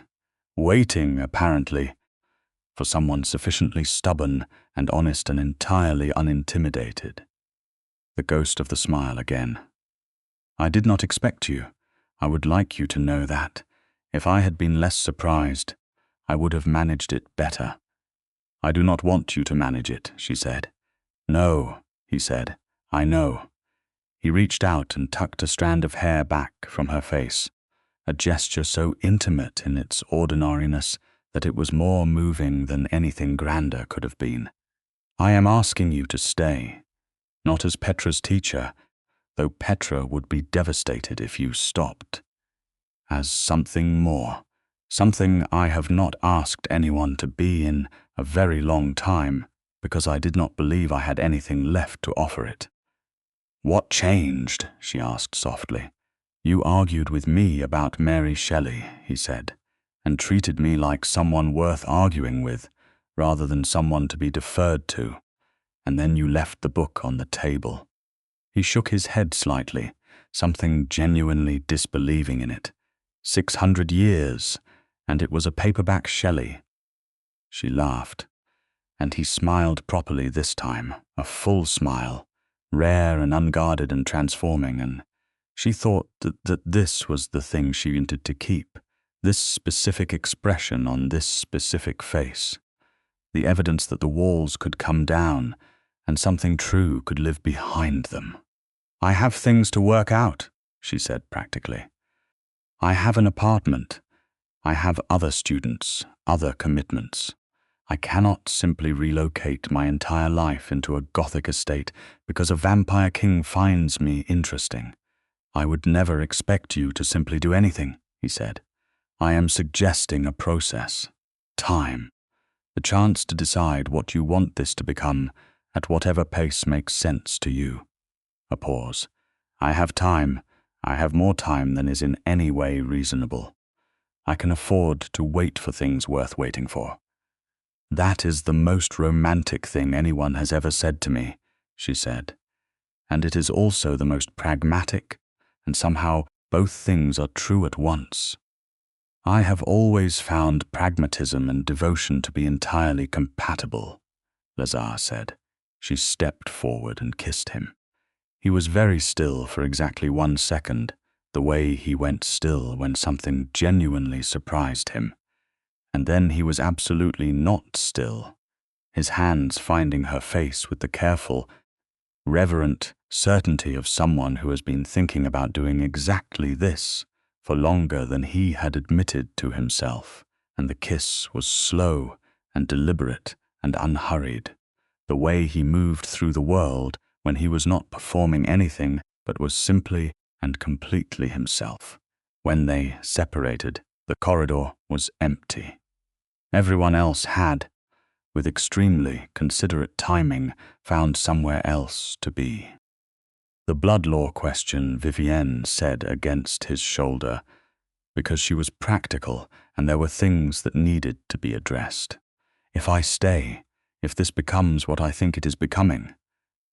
waiting, apparently, for someone sufficiently stubborn and honest and entirely unintimidated." The ghost of the smile again. "I did not expect you. I would like you to know that. If I had been less surprised, I would have managed it better." "I do not want you to manage it," she said. "No," he said. "I know." He reached out and tucked a strand of hair back from her face. a gesture so intimate in its ordinariness that it was more moving than anything grander could have been. I am asking you to stay, not as Petra's teacher, though Petra would be devastated if you stopped, as something more, something I have not asked anyone to be in a very long time, because I did not believe I had anything left to offer it. What changed? She asked softly. You argued with me about Mary Shelley, he said, and treated me like someone worth arguing with, rather than someone to be deferred to, and then you left the book on the table. He shook his head slightly, something genuinely disbelieving in it. 600 years, and it was a paperback Shelley. She laughed, and he smiled properly this time, a full smile, rare and unguarded and transforming, and she thought that this was the thing she wanted to keep, this specific expression on this specific face, the evidence that the walls could come down and something true could live behind them. I have things to work out, she said practically. I have an apartment. I have other students, other commitments. I cannot simply relocate my entire life into a Gothic estate because a vampire king finds me interesting. I would never expect you to simply do anything, he said. I am suggesting a process, time, the chance to decide what you want this to become at whatever pace makes sense to you. A pause. I have time. I have more time than is in any way reasonable. I can afford to wait for things worth waiting for. That is the most romantic thing anyone has ever said to me, she said, and it is also the most pragmatic, and somehow both things are true at once. I have always found pragmatism and devotion to be entirely compatible, Lazare said. She stepped forward and kissed him. He was very still for exactly 1 second, the way he went still when something genuinely surprised him. And then he was absolutely not still, his hands finding her face with the careful, reverent certainty of someone who has been thinking about doing exactly this for longer than he had admitted to himself, and the kiss was slow and deliberate and unhurried, the way he moved through the world when he was not performing anything but was simply and completely himself. When they separated, the corridor was empty. Everyone else had, with extremely considerate timing, found somewhere else to be. The blood law question, Vivienne said against his shoulder, because she was practical and there were things that needed to be addressed. If I stay, if this becomes what I think it is becoming,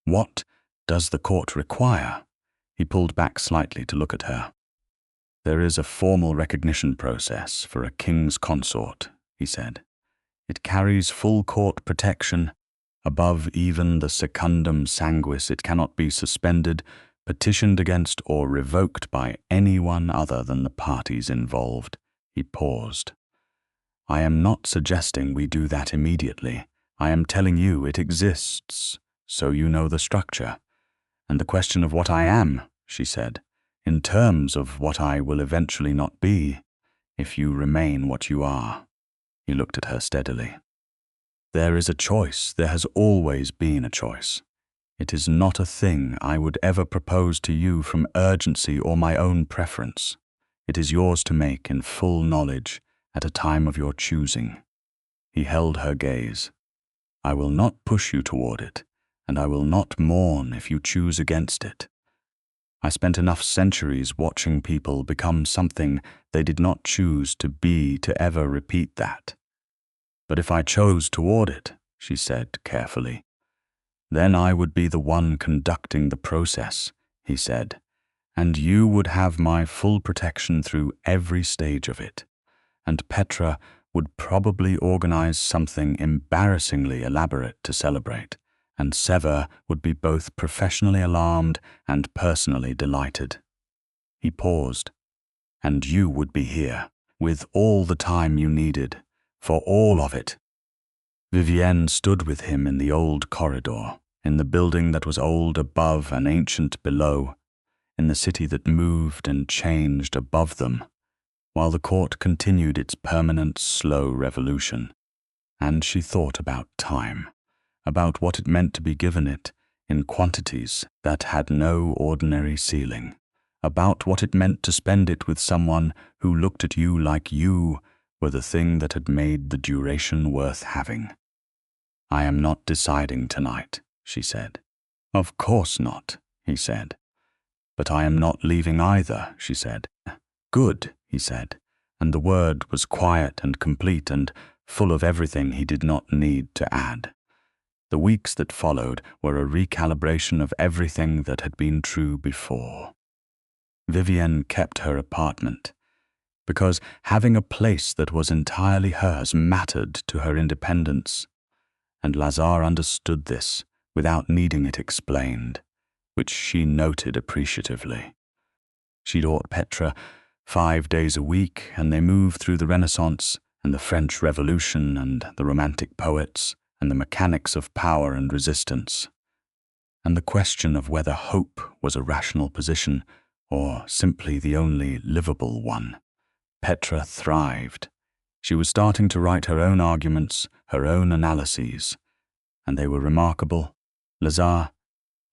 what does the court require? He pulled back slightly to look at her. There is a formal recognition process for a king's consort, he said. It carries full court protection. Above even the secundum sanguis, it cannot be suspended, petitioned against, or revoked by anyone other than the parties involved. He paused. I am not suggesting we do that immediately. I am telling you it exists, so you know the structure. And the question of what I am, she said, in terms of what I will eventually not be, if you remain what you are. He looked at her steadily. There is a choice. There has always been a choice. It is not a thing I would ever propose to you from urgency or my own preference. It is yours to make in full knowledge at a time of your choosing. He held her gaze. I will not push you toward it, and I will not mourn if you choose against it. I spent enough centuries watching people become something they did not choose to be to ever repeat that. But if I chose toward it, she said carefully, then I would be the one conducting the process, he said, and you would have my full protection through every stage of it. And Petra would probably organize something embarrassingly elaborate to celebrate, and Sever would be both professionally alarmed and personally delighted. He paused. And you would be here, with all the time you needed, for all of it. Vivienne stood with him in the old corridor, in the building that was old above and ancient below, in the city that moved and changed above them, while the court continued its permanent, slow revolution. And she thought about time, about what it meant to be given it in quantities that had no ordinary ceiling, about what it meant to spend it with someone who looked at you like you were the thing that had made the duration worth having. "I am not deciding tonight," she said. "Of course not," he said. "But I am not leaving either," she said. "Good," he said, and the word was quiet and complete and full of everything he did not need to add. The weeks that followed were a recalibration of everything that had been true before. Vivienne kept her apartment, because having a place that was entirely hers mattered to her independence, and Lazare understood this without needing it explained, which she noted appreciatively. She taught Petra 5 days a week, and they moved through the Renaissance and the French Revolution and the Romantic poets and the mechanics of power and resistance, and the question of whether hope was a rational position or simply the only livable one. Petra thrived. She was starting to write her own arguments, her own analyses, and they were remarkable. Lazare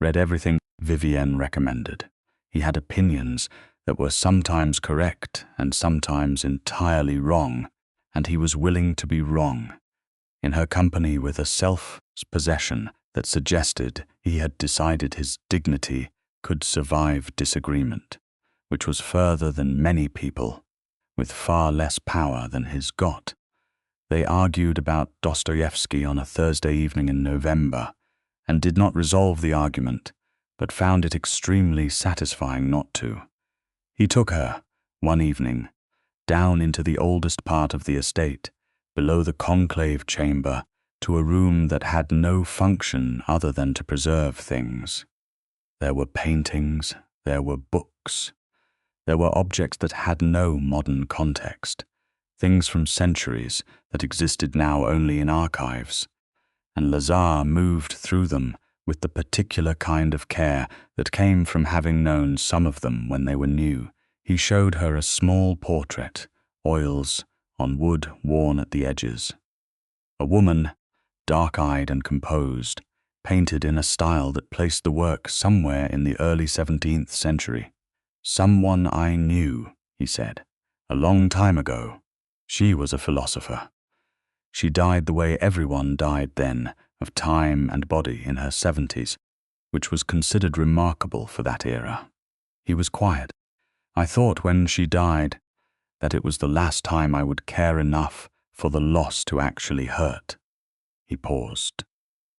read everything Vivienne recommended. He had opinions that were sometimes correct and sometimes entirely wrong, and he was willing to be wrong, in her company with a self-possession that suggested he had decided his dignity could survive disagreement, which was further than many people, with far less power than his got. They argued about Dostoevsky on a Thursday evening in November, and did not resolve the argument, but found it extremely satisfying not to. He took her, one evening, down into the oldest part of the estate, below the conclave chamber, to a room that had no function other than to preserve things. There were paintings, there were books, there were objects that had no modern context, things from centuries that existed now only in archives, and Lazare moved through them with the particular kind of care that came from having known some of them when they were new. He showed her a small portrait, oils on wood worn at the edges. A woman, dark-eyed and composed, painted in a style that placed the work somewhere in the early 17th century. "Someone I knew," he said, "a long time ago. She was a philosopher. She died the way everyone died then, of time and body in her 70s, which was considered remarkable for that era." He was quiet. "I thought when she died that it was the last time I would care enough for the loss to actually hurt." He paused.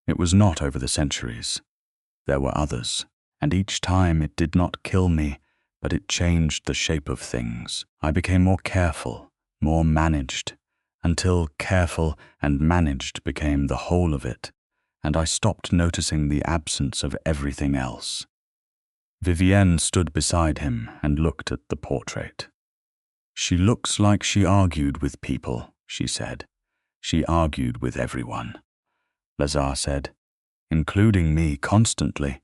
"It was not over the centuries. There were others, and each time it did not kill me, but it changed the shape of things. I became more careful, more managed, until careful and managed became the whole of it, and I stopped noticing the absence of everything else." Vivienne stood beside him and looked at the portrait. "She looks like she argued with people," she said. "She argued with everyone." Lazare said, "Including me constantly."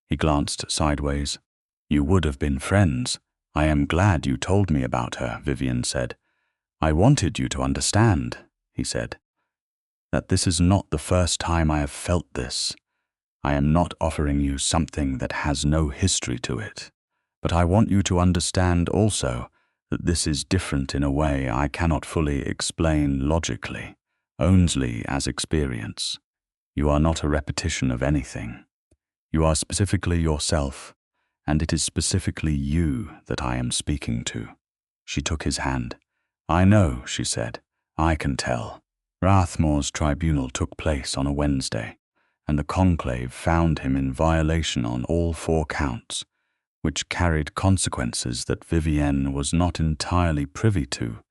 He glanced sideways. "You would have been friends. I am glad you told me about her," Vivienne said. "I wanted you to understand," he said, "that this is not the first time I have felt this. I am not offering you something that has no history to it, but I want you to understand also that this is different in a way I cannot fully explain logically, only as experience. You are not a repetition of anything. You are specifically yourself, and it is specifically you that I am speaking to." She took his hand. "I know," she said. "I can tell." Rathmore's tribunal took place on a Wednesday, and the conclave found him in violation on all 4 counts, which carried consequences that Vivienne was not entirely privy to,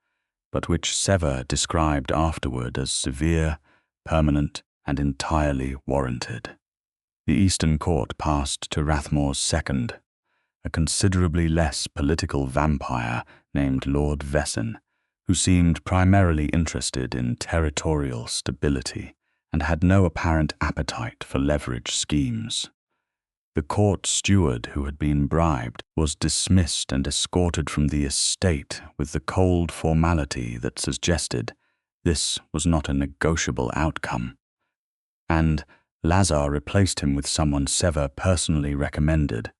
but which Sever described afterward as severe, permanent, and entirely warranted. The Eastern Court passed to Rathmore's second, a considerably less political vampire named Lord Vesson, who seemed primarily interested in territorial stability and had no apparent appetite for leverage schemes. The court steward who had been bribed was dismissed and escorted from the estate with the cold formality that suggested this was not a negotiable outcome. And Lazare replaced him with someone Sever personally recommended,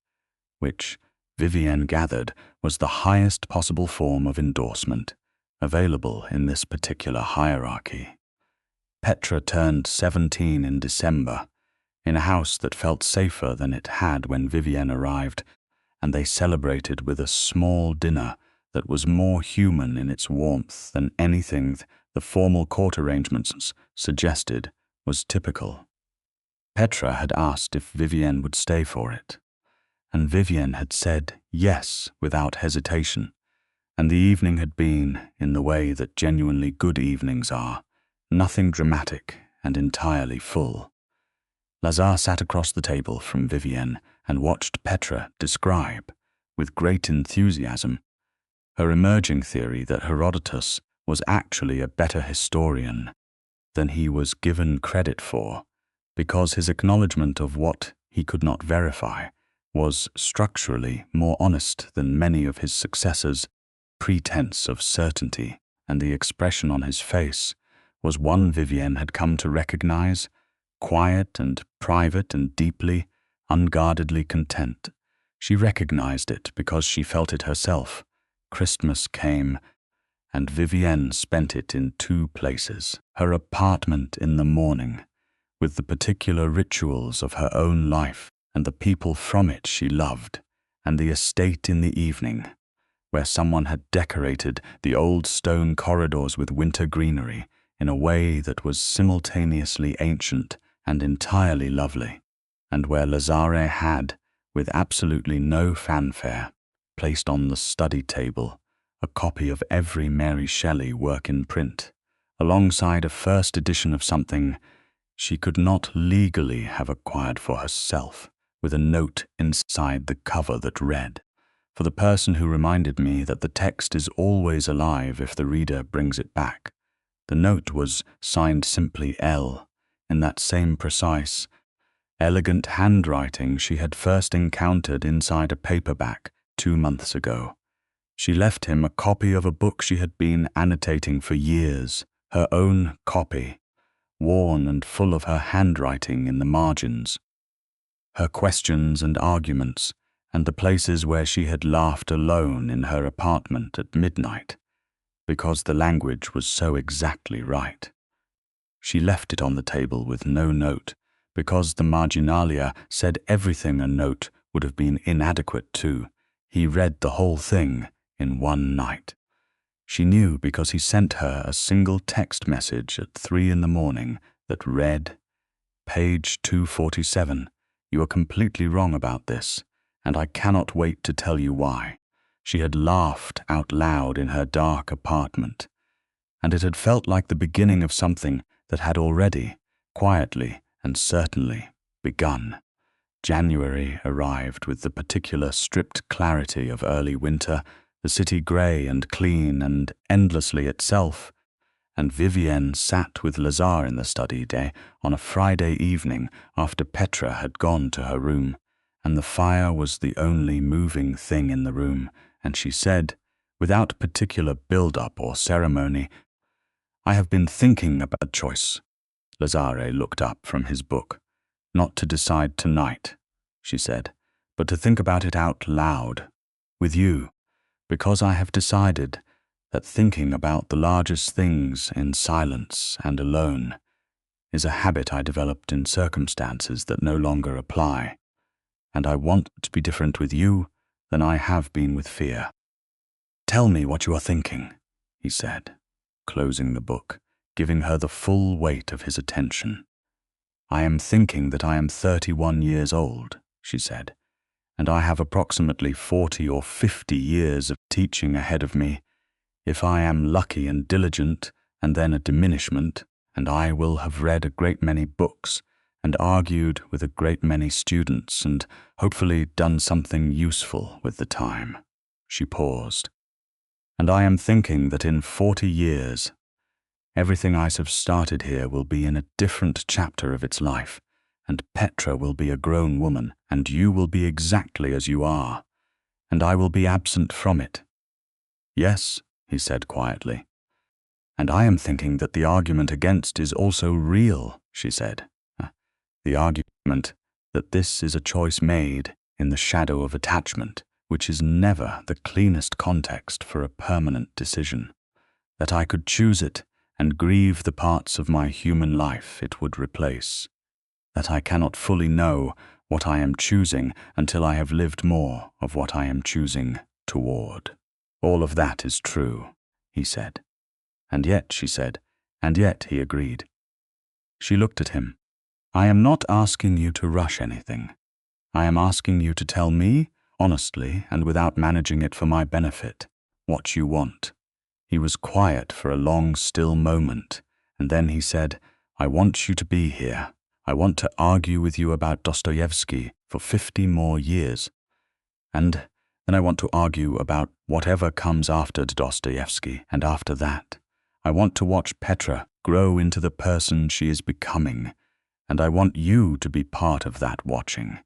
which Vivienne gathered was the highest possible form of endorsement available in this particular hierarchy. Petra turned 17 in December, in a house that felt safer than it had when Vivienne arrived, and they celebrated with a small dinner that was more human in its warmth than anything the formal court arrangements suggested was typical. Petra had asked if Vivienne would stay for it, and Vivienne had said yes without hesitation, and the evening had been, in the way that genuinely good evenings are, nothing dramatic and entirely full. Lazare sat across the table from Vivienne and watched Petra describe, with great enthusiasm, her emerging theory that Herodotus was actually a better historian than he was given credit for, because his acknowledgement of what he could not verify was structurally more honest than many of his successors' pretense of certainty, and the expression on his face was one Vivienne had come to recognize, quiet and private and deeply, unguardedly content. She recognized it because she felt it herself. Christmas came, and Vivienne spent it in two places: her apartment in the morning, with the particular rituals of her own life and the people from it she loved, and the estate in the evening, where someone had decorated the old stone corridors with winter greenery in a way that was simultaneously ancient and entirely lovely, and where Lazare had, with absolutely no fanfare, placed on the study table a copy of every Mary Shelley work in print, alongside a first edition of something she could not legally have acquired for herself, with a note inside the cover that read, "For the person who reminded me that the text is always alive if the reader brings it back." The note was signed simply L, in that same precise, elegant handwriting she had first encountered inside a paperback 2 months ago. She left him a copy of a book she had been annotating for years, her own copy, worn and full of her handwriting in the margins, her questions and arguments, and the places where she had laughed alone in her apartment at midnight, because the language was so exactly right. She left it on the table with no note, because the marginalia said everything a note would have been inadequate to. He read the whole thing in one night. She knew because he sent her a single text message at 3 in the morning that read, "Page 247, you are completely wrong about this, and I cannot wait to tell you why." She had laughed out loud in her dark apartment, and it had felt like the beginning of something that had already, quietly and certainly, begun. January arrived with the particular stripped clarity of early winter, the city grey and clean and endlessly itself, and Vivienne sat with Lazare in the study day on a Friday evening after Petra had gone to her room, and the fire was the only moving thing in the room, and she said, without particular build-up or ceremony, "I have been thinking about a choice." Lazare looked up from his book. "Not to decide tonight," she said, "but to think about it out loud, with you, because I have decided that thinking about the largest things in silence and alone is a habit I developed in circumstances that no longer apply, and I want to be different with you than I have been with fear." "Tell me what you are thinking," he said, closing the book, giving her the full weight of his attention. "I am thinking that I am 31 years old," she said, "and I have approximately 40 or 50 years of teaching ahead of me, if I am lucky and diligent, and then a diminishment, and I will have read a great many books and argued with a great many students and hopefully done something useful with the time." She paused. "And I am thinking that in 40 years, everything I have started here will be in a different chapter of its life, and Petra will be a grown woman, and you will be exactly as you are, and I will be absent from it." "Yes," he said quietly. "And I am thinking that the argument against is also real," she said. "The argument that this is a choice made in the shadow of attachment, which is never the cleanest context for a permanent decision. That I could choose it and grieve the parts of my human life it would replace. That I cannot fully know what I am choosing until I have lived more of what I am choosing toward." "All of that is true," he said. "And yet," she said. "And yet," he agreed. She looked at him. "I am not asking you to rush anything. I am asking you to tell me, honestly and without managing it for my benefit, what you want." He was quiet for a long, still moment, and then he said, "I want you to be here. I want to argue with you about Dostoevsky for 50 more years. And then I want to argue about whatever comes after Dostoevsky, and after that. I want to watch Petra grow into the person she is becoming, and I want you to be part of that watching.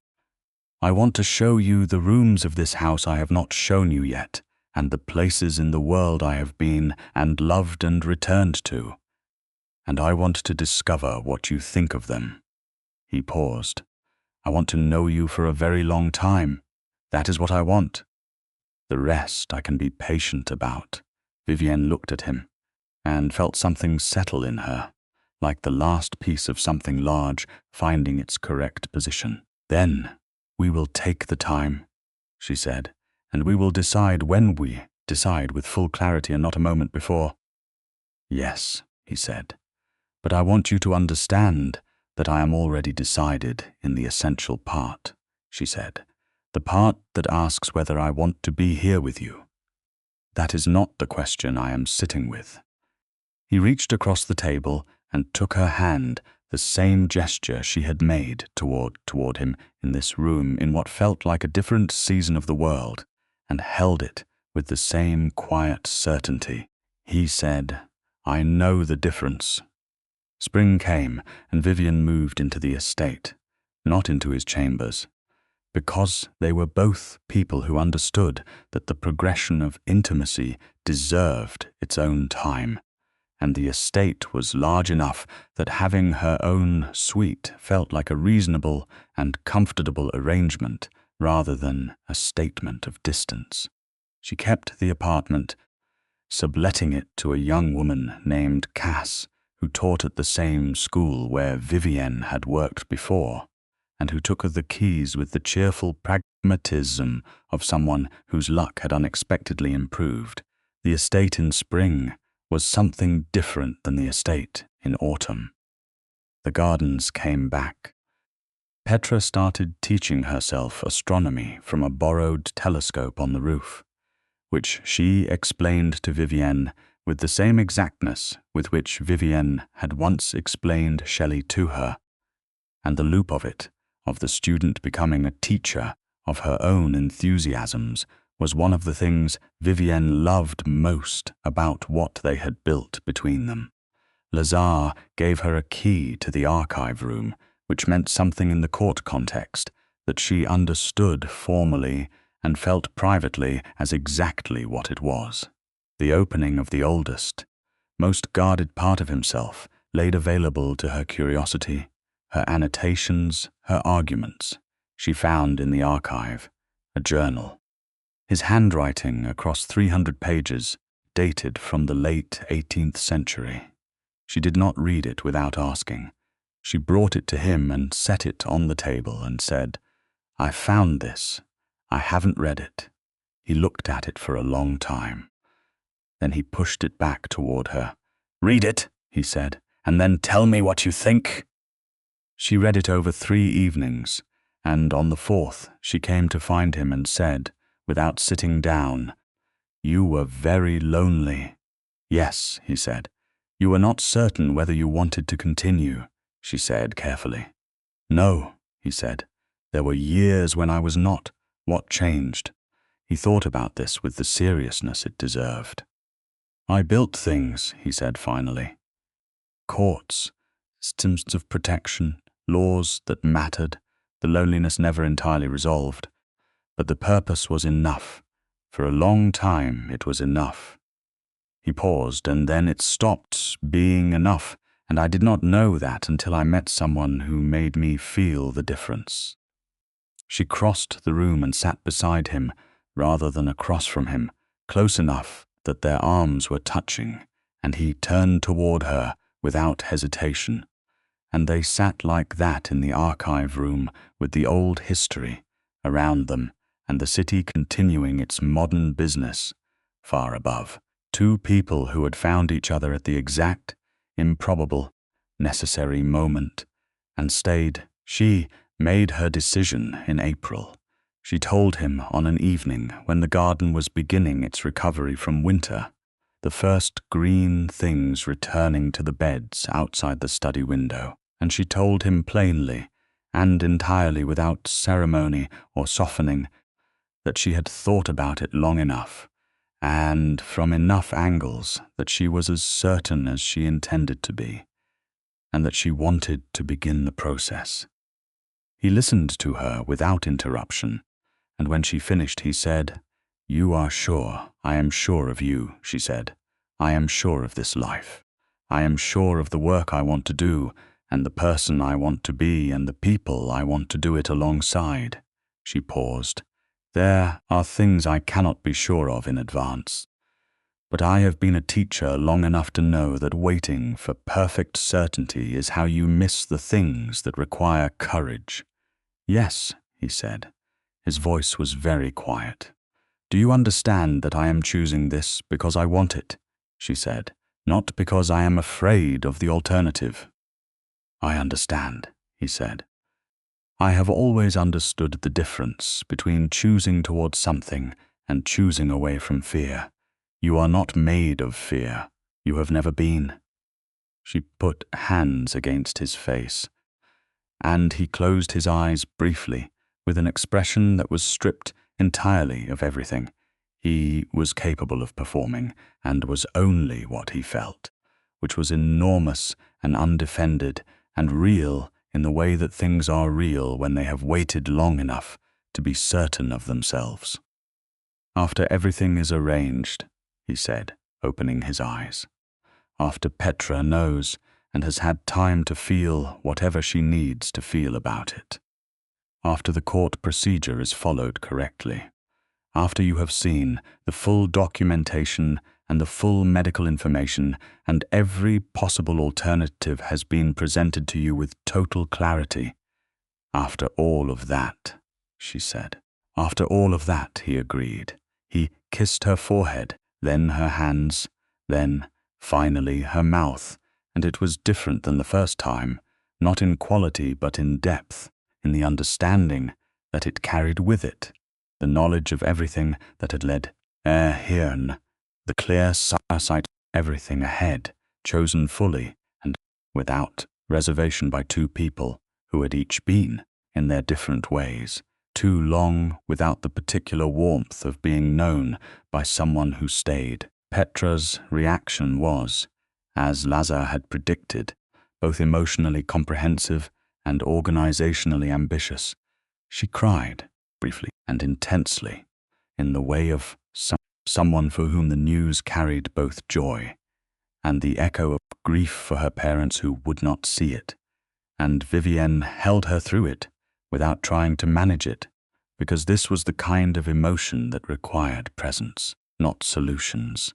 I want to show you the rooms of this house I have not shown you yet, and the places in the world I have been and loved and returned to. And I want to discover what you think of them." He paused. "I want to know you for a very long time. That is what I want. The rest I can be patient about." Vivienne looked at him and felt something settle in her, like the last piece of something large finding its correct position. "Then we will take the time," she said, "and we will decide when we decide with full clarity and not a moment before." "Yes," he said, "but I want you to understand that I am already decided in the essential part," she said, "the part that asks whether I want to be here with you. That is not the question I am sitting with." He reached across the table and took her hand, the same gesture she had made toward him in this room in what felt like a different season of the world, and held it with the same quiet certainty. He said, "I know the difference." Spring came, and Vivienne moved into the estate, not into his chambers, because they were both people who understood that the progression of intimacy deserved its own time, and the estate was large enough that having her own suite felt like a reasonable and comfortable arrangement rather than a statement of distance. She kept the apartment, subletting it to a young woman named Cass, who taught at the same school where Vivienne had worked before, and who took her the keys with the cheerful pragmatism of someone whose luck had unexpectedly improved. The estate in spring was something different than the estate in autumn. The gardens came back. Petra started teaching herself astronomy from a borrowed telescope on the roof, which she explained to Vivienne with the same exactness with which Vivienne had once explained Shelley to her, and the loop of it, of the student becoming a teacher of her own enthusiasms, was one of the things Vivienne loved most about what they had built between them. Lazare gave her a key to the archive room, which meant something in the court context that she understood formally and felt privately as exactly what it was. The opening of the oldest, most guarded part of himself laid available to her curiosity, her annotations, her arguments. She found in the archive a journal. His handwriting across 300 pages, dated from the late 18th century. She did not read it without asking. She brought it to him and set it on the table and said, "I found this. I haven't read it." He looked at it for a long time. Then he pushed it back toward her. "Read it," he said, "and then tell me what you think." She read it over 3 evenings, and on the 4th she came to find him and said, without sitting down, "You were very lonely." "Yes," he said. "You were not certain whether you wanted to continue," she said carefully. "No," he said. "There were years when I was not. What changed?" He thought about this with the seriousness it deserved. "I built things," he said finally. "Courts, systems of protection, laws that mattered, the loneliness never entirely resolved. But the purpose was enough. For a long time it was enough. He paused, and then it stopped being enough, and I did not know that until I met someone who made me feel the difference. She crossed the room and sat beside him, rather than across from him, close enough that their arms were touching, and he turned toward her without hesitation. And they sat like that in the archive room with the old history around them and the city continuing its modern business far above. Two people who had found each other at the exact, improbable, necessary moment and stayed. She made her decision in April. She told him on an evening when the garden was beginning its recovery from winter, the first green things returning to the beds outside the study window, and she told him plainly and entirely without ceremony or softening that she had thought about it long enough, and from enough angles that she was as certain as she intended to be, and that she wanted to begin the process. He listened to her without interruption, and when she finished he said, "You are sure, I am sure of you," she said. "I am sure of this life. I am sure of the work I want to do, and the person I want to be, and the people I want to do it alongside." She paused. "There are things I cannot be sure of in advance. But I have been a teacher long enough to know that waiting for perfect certainty is how you miss the things that require courage." "Yes," he said. His voice was very quiet. "Do you understand that I am choosing this because I want it?" she said. "Not because I am afraid of the alternative." "I understand," he said. "I have always understood the difference between choosing towards something and choosing away from fear. You are not made of fear. You have never been." She put hands against his face, and he closed his eyes briefly with an expression that was stripped entirely of everything he was capable of performing and was only what he felt, which was enormous and undefended and real in the way that things are real when they have waited long enough to be certain of themselves. "After everything is arranged," he said, opening his eyes. "After Petra knows and has had time to feel whatever she needs to feel about it. After the court procedure is followed correctly. After you have seen the full documentation and the full medical information, and every possible alternative has been presented to you with total clarity. After all of that," she said. "After all of that," he agreed. He kissed her forehead, then her hands, then, finally, her mouth, and it was different than the first time, not in quality but in depth, in the understanding that it carried with it, the knowledge of everything that had led Hirn, the clear sight, everything ahead, chosen fully and without reservation by two people who had each been, in their different ways, too long without the particular warmth of being known by someone who stayed. Petra's reaction was, as Lazare had predicted, both emotionally comprehensive and organizationally ambitious. She cried, briefly and intensely, in the way of someone for whom the news carried both joy and the echo of grief for her parents who would not see it. And Vivienne held her through it without trying to manage it, because this was the kind of emotion that required presence, not solutions.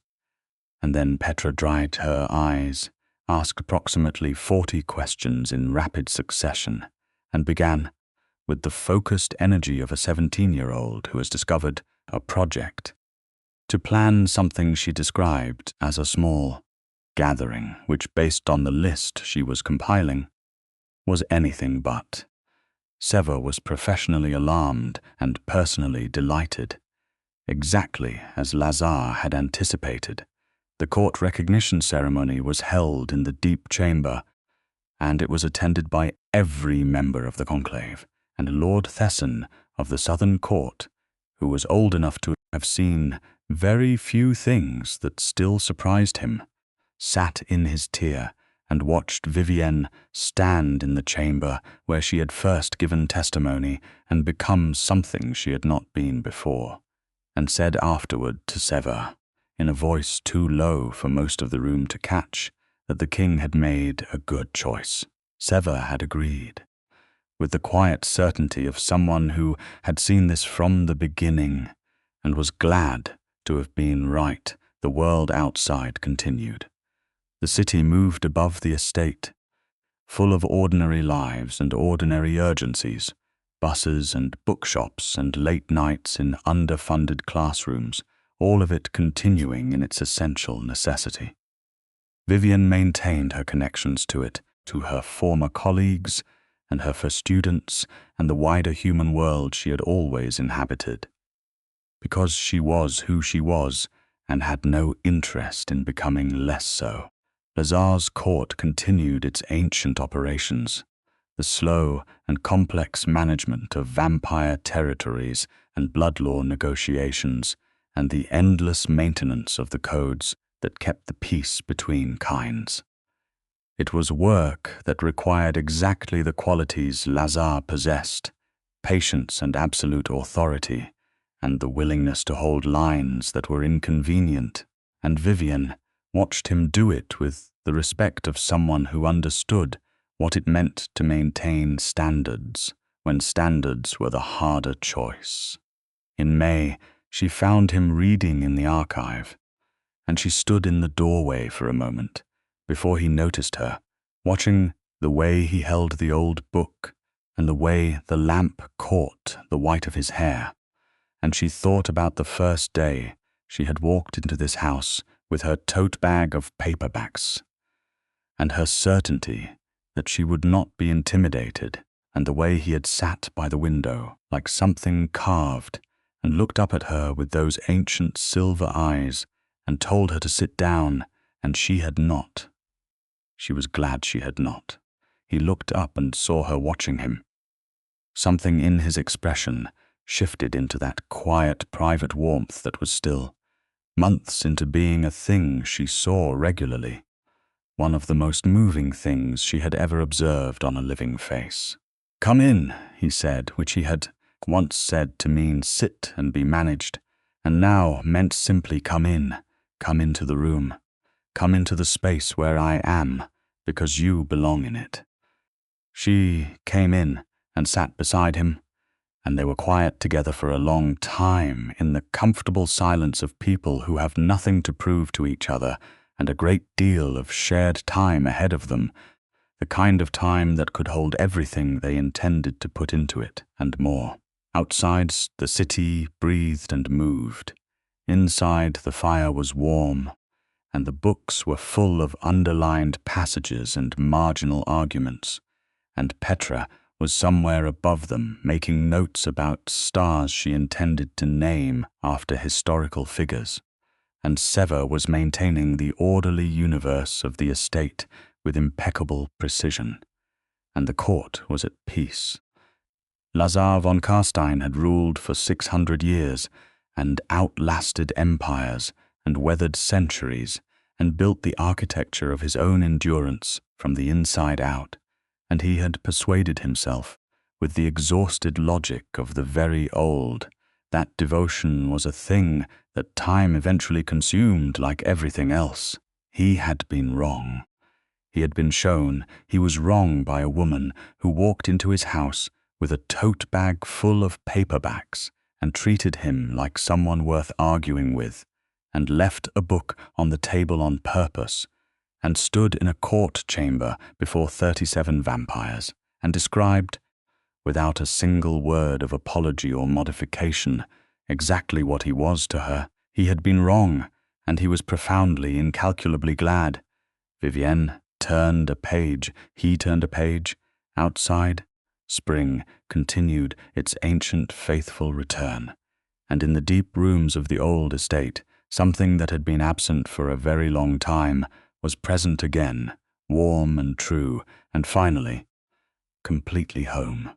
And then Petra dried her eyes, asked approximately 40 questions in rapid succession, and began, with the focused energy of a 17-year-old who has discovered a project, to plan something she described as a small gathering, which, based on the list she was compiling, was anything but. Sever was professionally alarmed and personally delighted. Exactly as Lazare had anticipated, the court recognition ceremony was held in the deep chamber, and it was attended by every member of the conclave, and Lord Thesson of the Southern Court, who was old enough to have seen very few things that still surprised him, sat in his tier and watched Vivienne stand in the chamber where she had first given testimony and become something she had not been before, and said afterward to Sever, in a voice too low for most of the room to catch, that the king had made a good choice. Sever had agreed, with the quiet certainty of someone who had seen this from the beginning and was glad to have been right. The world outside continued. The city moved above the estate, full of ordinary lives and ordinary urgencies, buses and bookshops and late nights in underfunded classrooms, all of it continuing in its essential necessity. Vivienne maintained her connections to it, to her former colleagues and her students and the wider human world she had always inhabited. Because she was who she was and had no interest in becoming less so. Lazare's court continued its ancient operations, the slow and complex management of vampire territories and blood law negotiations, and the endless maintenance of the codes that kept the peace between kinds. It was work that required exactly the qualities Lazare possessed: patience and absolute authority, and the willingness to hold lines that were inconvenient, and Vivienne watched him do it with the respect of someone who understood what it meant to maintain standards when standards were the harder choice. In May, she found him reading in the archive, and she stood in the doorway for a moment before he noticed her, watching the way he held the old book and the way the lamp caught the white of his hair, and she thought about the first day she had walked into this house with her tote bag of paperbacks, and her certainty that she would not be intimidated, and the way he had sat by the window like something carved and looked up at her with those ancient silver eyes and told her to sit down, and she had not. She was glad she had not. He looked up and saw her watching him. Something in his expression shifted into that quiet, private warmth that was still, months into being a thing she saw regularly, one of the most moving things she had ever observed on a living face. "Come in," he said, which he had once said to mean sit and be managed, and now meant simply come into the room, come into the space where I am, because you belong in it. She came in and sat beside him, and they were quiet together for a long time in the comfortable silence of people who have nothing to prove to each other and a great deal of shared time ahead of them, the kind of time that could hold everything they intended to put into it and more. Outside, the city breathed and moved. Inside, the fire was warm, and the books were full of underlined passages and marginal arguments, and Petra was somewhere above them making notes about stars she intended to name after historical figures, and Sever was maintaining the orderly universe of the estate with impeccable precision, and the court was at peace. Lazare Von Carstein had ruled for 600 years and outlasted empires and weathered centuries and built the architecture of his own endurance from the inside out, and he had persuaded himself, with the exhausted logic of the very old, that devotion was a thing that time eventually consumed like everything else. He had been wrong. He had been shown he was wrong by a woman who walked into his house with a tote bag full of paperbacks and treated him like someone worth arguing with, and left a book on the table on purpose, and stood in a court chamber before 37 vampires, and described, without a single word of apology or modification, exactly what he was to her. He had been wrong, and he was profoundly, incalculably glad. Vivienne turned a page, he turned a page. Outside, spring continued its ancient, faithful return, and in the deep rooms of the old estate, something that had been absent for a very long time was present again, warm and true, and finally, completely home.